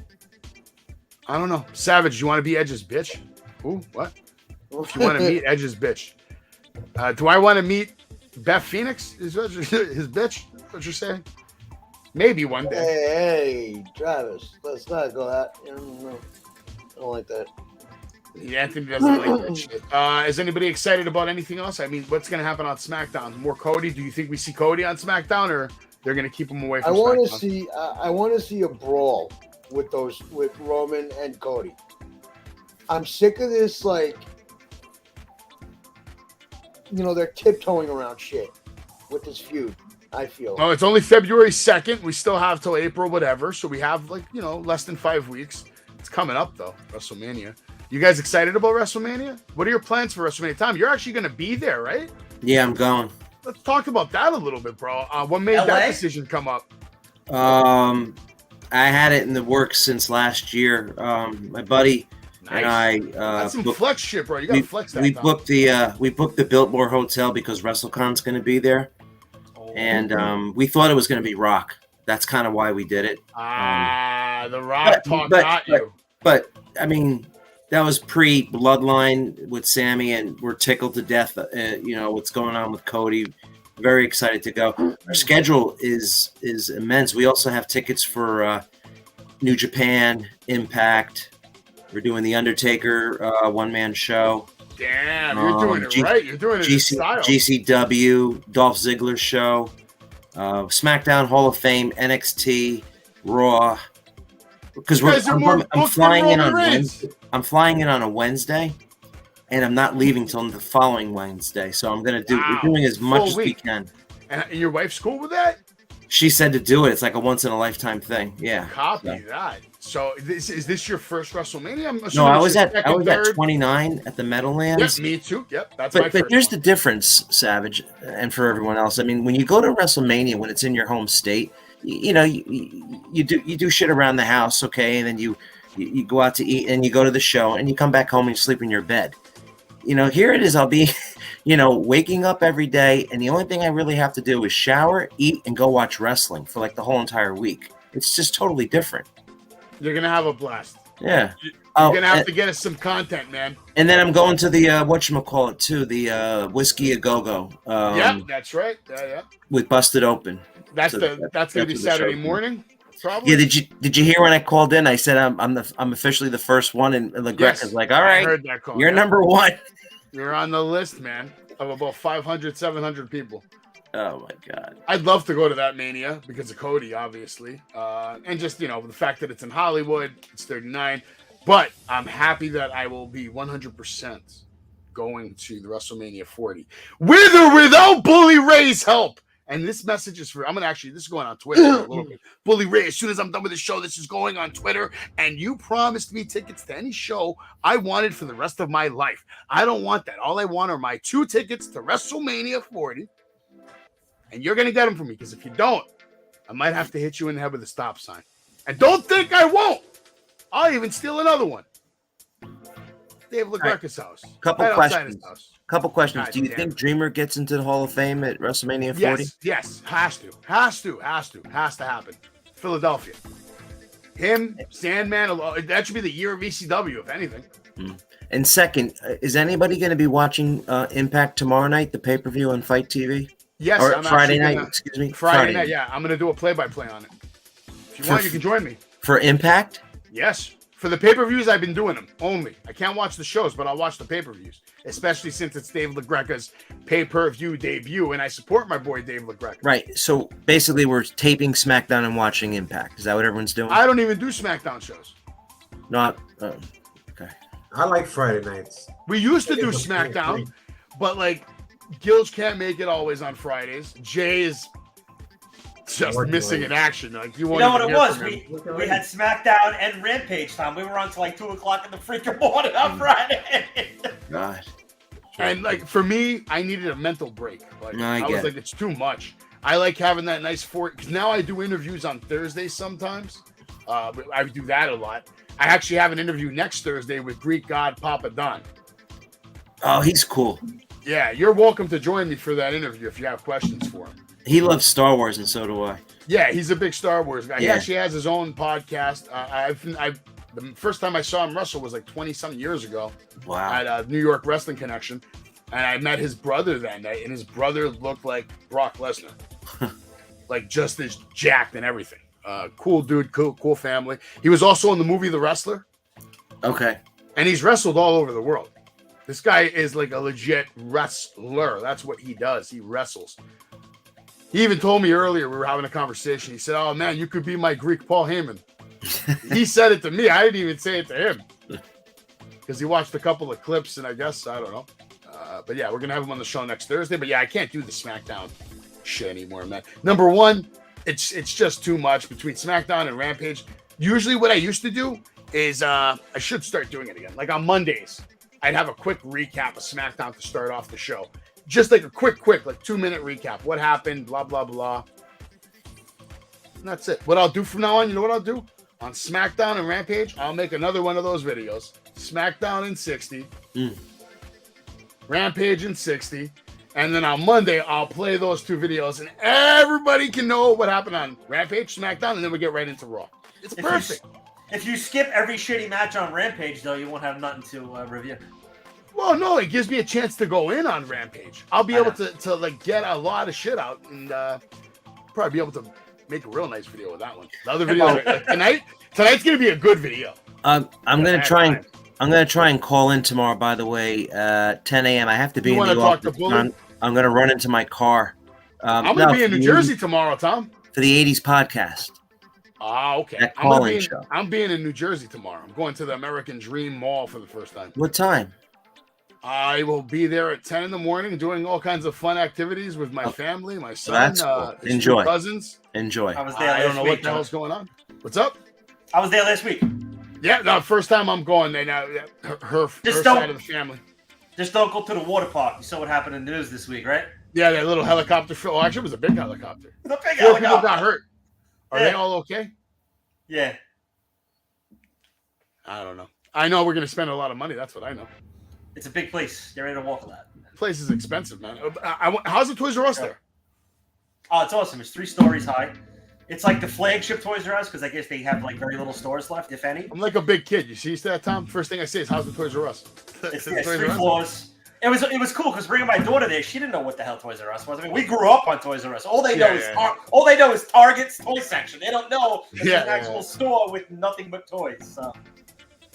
Savage, you want to be Edge's bitch? Ooh, what? If you want to meet Edge's bitch. Do I want to meet Beth Phoenix? Is his bitch? What you're saying? Maybe one day. Hey, Travis, let's not go that. I don't like that. Yeah, Anthony doesn't like that shit. Is anybody excited about anything else? I mean, what's going to happen on SmackDown? More Cody? Do you think we see Cody on SmackDown, or they're going to keep him away from SmackDown? I want to see a brawl with Roman and Cody. I'm sick of this, they're tiptoeing around shit with this feud. I feel. Oh, it's only February 2nd. We still have till April, whatever. So we have less than 5 weeks. It's coming up though, WrestleMania. You guys excited about WrestleMania? What are your plans for WrestleMania? Tom, you're actually going to be there, right? Yeah, I'm going. Let's talk about that a little bit, bro. What made that decision come up? I had it in the works since last year. My buddy and I. That's some flex shit, bro. You got to flex that. We booked the Biltmore Hotel because WrestleCon's going to be there, and we thought it was going to be Rock. That's kind of why we did it. The Rock got you. But I mean. That was pre-Bloodline with Sammy, and we're tickled to death. What's going on with Cody. Very excited to go. Our schedule is immense. We also have tickets for New Japan, Impact. We're doing the Undertaker one-man show. Damn, you're doing it right. You're doing it in style. GCW, Dolph Ziggler show, SmackDown Hall of Fame, NXT, Raw. Because I'm flying in on Wednesday. I'm flying in on a Wednesday, and I'm not leaving till the following Wednesday. So I'm gonna do. We're doing as much as we can. And your wife's cool with that? She said to do it. It's like a once in a lifetime thing. Yeah. Copy that. So is this your first WrestleMania? No, I was at 29 at the Meadowlands. Yep, me too. Yep, that's my first. But here's the difference, Savage, and for everyone else. I mean, when you go to WrestleMania when it's in your home state. You do shit around the house, okay, and then you go out to eat and you go to the show and you come back home and you sleep in your bed. Here it is. I'll be, waking up every day, and the only thing I really have to do is shower, eat, and go watch wrestling for like the whole entire week. It's just totally different. You're gonna have a blast. Yeah. You're gonna have to get us some content, man. And then I'm going to the whatchamacallit too, the Whiskey A Go-Go. Yeah, that's right. Yeah. With Busted Open. That's gonna be Saturday morning. Probably. Yeah, did you hear when I called in? I said I'm officially the first one, and LeGrec is like, all right, I heard that call. You're number one. You're on the list, man, of about 500, 700 people. Oh my God! I'd love to go to that Mania because of Cody, obviously, and just the fact that it's in Hollywood, it's 39. But I'm happy that I will be 100% going to the WrestleMania 40 with or without Bully Ray's help. And this message is for, this is going on Twitter for a little bit. Bully Ray, as soon as I'm done with the show, this is going on Twitter. And you promised me tickets to any show I wanted for the rest of my life. I don't want that. All I want are my 2 tickets to WrestleMania 40 and you're gonna get them from me. Because if you don't, I might have to hit you in the head with a stop sign. And don't think I won't. I'll even steal another one. Dave LaGreca's house. Couple right outside questions. his house. Questions. God Do you damn think it. Dreamer gets into the Hall of Fame at WrestleMania 40? Yes, has to happen. Philadelphia. Him, Sandman, that should be the year of ECW, if anything. And second, is anybody going to be watching Impact tomorrow night, the pay-per-view on Fight TV? Yes, Or I'm Friday actually night, gonna- excuse me. Friday night, yeah. I'm going to do a play-by-play on it. If you want, you can join me. For Impact? Yes. For the pay-per-views, I've been doing them only. I can't watch the shows, but I'll watch the pay-per-views, especially since it's Dave LaGreca's pay-per-view debut, and I support my boy Dave LaGreca. Right. So basically, we're taping SmackDown and watching Impact. Is that what everyone's doing? I don't even do SmackDown shows. Not. Okay. I like Friday nights. We used to do SmackDown, but like Gilge can't make it always on Fridays. Jay is just missing in action. Like you You know what even it hear was? from him. We had SmackDown and Rampage time. We were on till like 2 o'clock in the freaking morning on Friday. God. And like for me, I needed a mental break. Like No, I I was get like, it's too much. I like having that nice because now I do interviews on Thursdays sometimes. I do that a lot. I actually have an interview next Thursday with Greek God Papa Don. Oh, he's cool. Yeah, you're welcome to join me for that interview if you have questions for him. He loves Star Wars, and so do I. Yeah, he's a big Star Wars guy. He Yeah. actually has his own podcast. The first time I saw him wrestle was like 20-something years ago Wow. at New York Wrestling Connection. And I met his brother that night, and his brother looked like Brock Lesnar. Like just as jacked and everything. Cool dude, cool family. He was also in the movie The Wrestler, Okay. and he's wrestled all over the world. This guy is like a legit wrestler. That's what he does. He wrestles. He even told me earlier, we were having a conversation. He said, "Oh man, you could be my Greek Paul Heyman." He said it to me. I didn't even say it to him because he watched a couple of clips, and I guess I don't know. But yeah, we're gonna have him on the show next Thursday. But yeah, I can't do the SmackDown shit anymore, man. Number one, it's just too much between SmackDown and Rampage. Usually, what I used to do is I should start doing it again. Like on Mondays, I'd have a quick recap of SmackDown to start off the show. Just like a quick, like 2-minute recap. What happened? Blah blah blah. And that's it. What I'll do from now on, you know what I'll do? On SmackDown and Rampage, I'll make another one of those videos. SmackDown in 60. Rampage in 60. And then on Monday, I'll play those two videos and everybody can know what happened on Rampage, SmackDown, and then we get right into Raw. It's perfect. If you skip every shitty match on Rampage, though, you won't have nothing to review. Well, no, it gives me a chance to go in on Rampage. I'll be able to like get a lot of shit out and probably be able to make a real nice video with that one. The other video tonight's gonna be a good video. I'm gonna try and call in tomorrow. By the way, 10 a.m. I have to be You in wanna the talk to office. Bully? I'm gonna run into my car. I'm gonna be in New Jersey tomorrow, Tom. for the 80s podcast. Ah, okay. That call-in show. I'm being in New Jersey tomorrow. I'm going to the American Dream Mall for the first time. What time? I will be there at 10 in the morning doing all kinds of fun activities with my family, my son, that's cool. his Enjoy. two cousins. Enjoy. I was there I don't last know week. what the hell's going on. What's up? I was there last week. Yeah, no, first time I'm going. They now her Just side of the family. Just don't go to the water park. You saw what happened in the news this week, right? Yeah, that little helicopter show. Oh, actually, it was a big helicopter. The big 4 people helicopter. got hurt. Are they all okay? Yeah. I don't know. I know we're going to spend a lot of money. That's what I know. It's a big place. Get ready to walk a lot. The place is expensive, man. How's the Toys R Us there? Oh, it's awesome. It's 3 stories high. It's like the flagship Toys R Us because I guess they have like very little stores left, if any. I'm like a big kid. You see that, Tom? First thing I say is, how's the Toys R Us? It's The Toys 3 R Us? floors. It was cool because bringing my daughter there, she didn't know what the hell Toys R Us was. I mean, we grew up on Toys R Us. All they know is Target's toy section. They don't know it's an actual store with nothing but toys. So.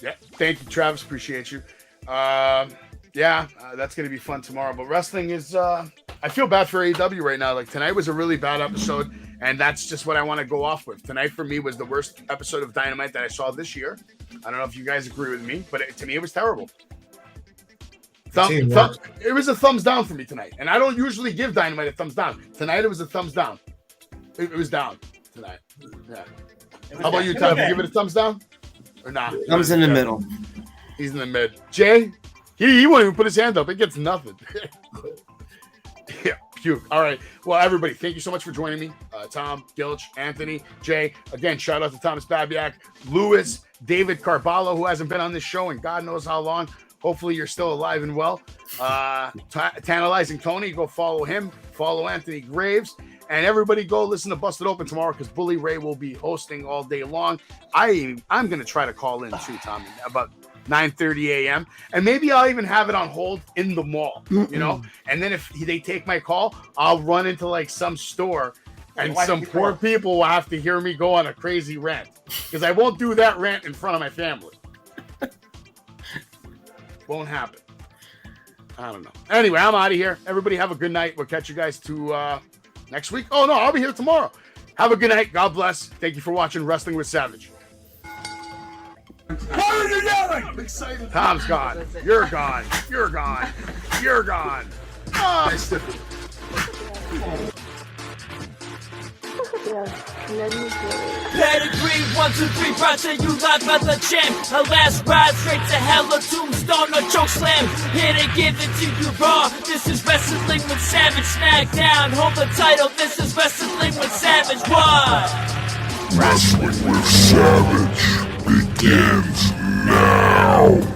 Yeah, thank you, Travis. Appreciate you. That's going to be fun tomorrow. But wrestling is, I feel bad for AEW right now. Like, tonight was a really bad episode, and that's just what I want to go off with. Tonight, for me, was the worst episode of Dynamite that I saw this year. I don't know if you guys agree with me, but to me, it was terrible. It was a thumbs down for me tonight. And I don't usually give Dynamite a thumbs down. Tonight, it was a thumbs down. It was down tonight. Yeah. How about you, Tom? You give it a thumbs down? Or not? Thumbs in the middle. He's in the mid. Jay, he won't even put his hand up. It gets nothing. Yeah. puke. All right. Well, everybody, thank you so much for joining me. Tom, Gilch, Anthony, Jay. Again, shout out to Thomas Babiak, Lewis, David Carballo, who hasn't been on this show in God knows how long. Hopefully you're still alive and well. Tantalizing Tony, go follow him. Follow Anthony Graves. And everybody go listen to Busted Open tomorrow because Bully Ray will be hosting all day long. I'm going to try to call in too, Tommy, about 9:30 a.m. And maybe I'll even have it on hold in the mall, you know? And then if they take my call, I'll run into like some store and some poor people will have to hear me go on a crazy rant because I won't do that rant in front of my family. Won't happen. I don't know. Anyway, I'm out of here. Everybody have a good night. We'll catch you guys to next week. Oh, no, I'll be here tomorrow. Have a good night. God bless. Thank you for watching Wrestling with Savage. Why are you yelling? I'm excited. Tom's gone. You're gone. You're gone. You're gone. Oh. Pedigree 1, 2, 3, brought to you live by the champ. A last ride straight to hell, a tombstone, a choke slam. Here to give it to you raw. This is Wrestling with Savage. Smackdown, hold the title. This is Wrestling with Savage. What? Wrestling with Savage begins now.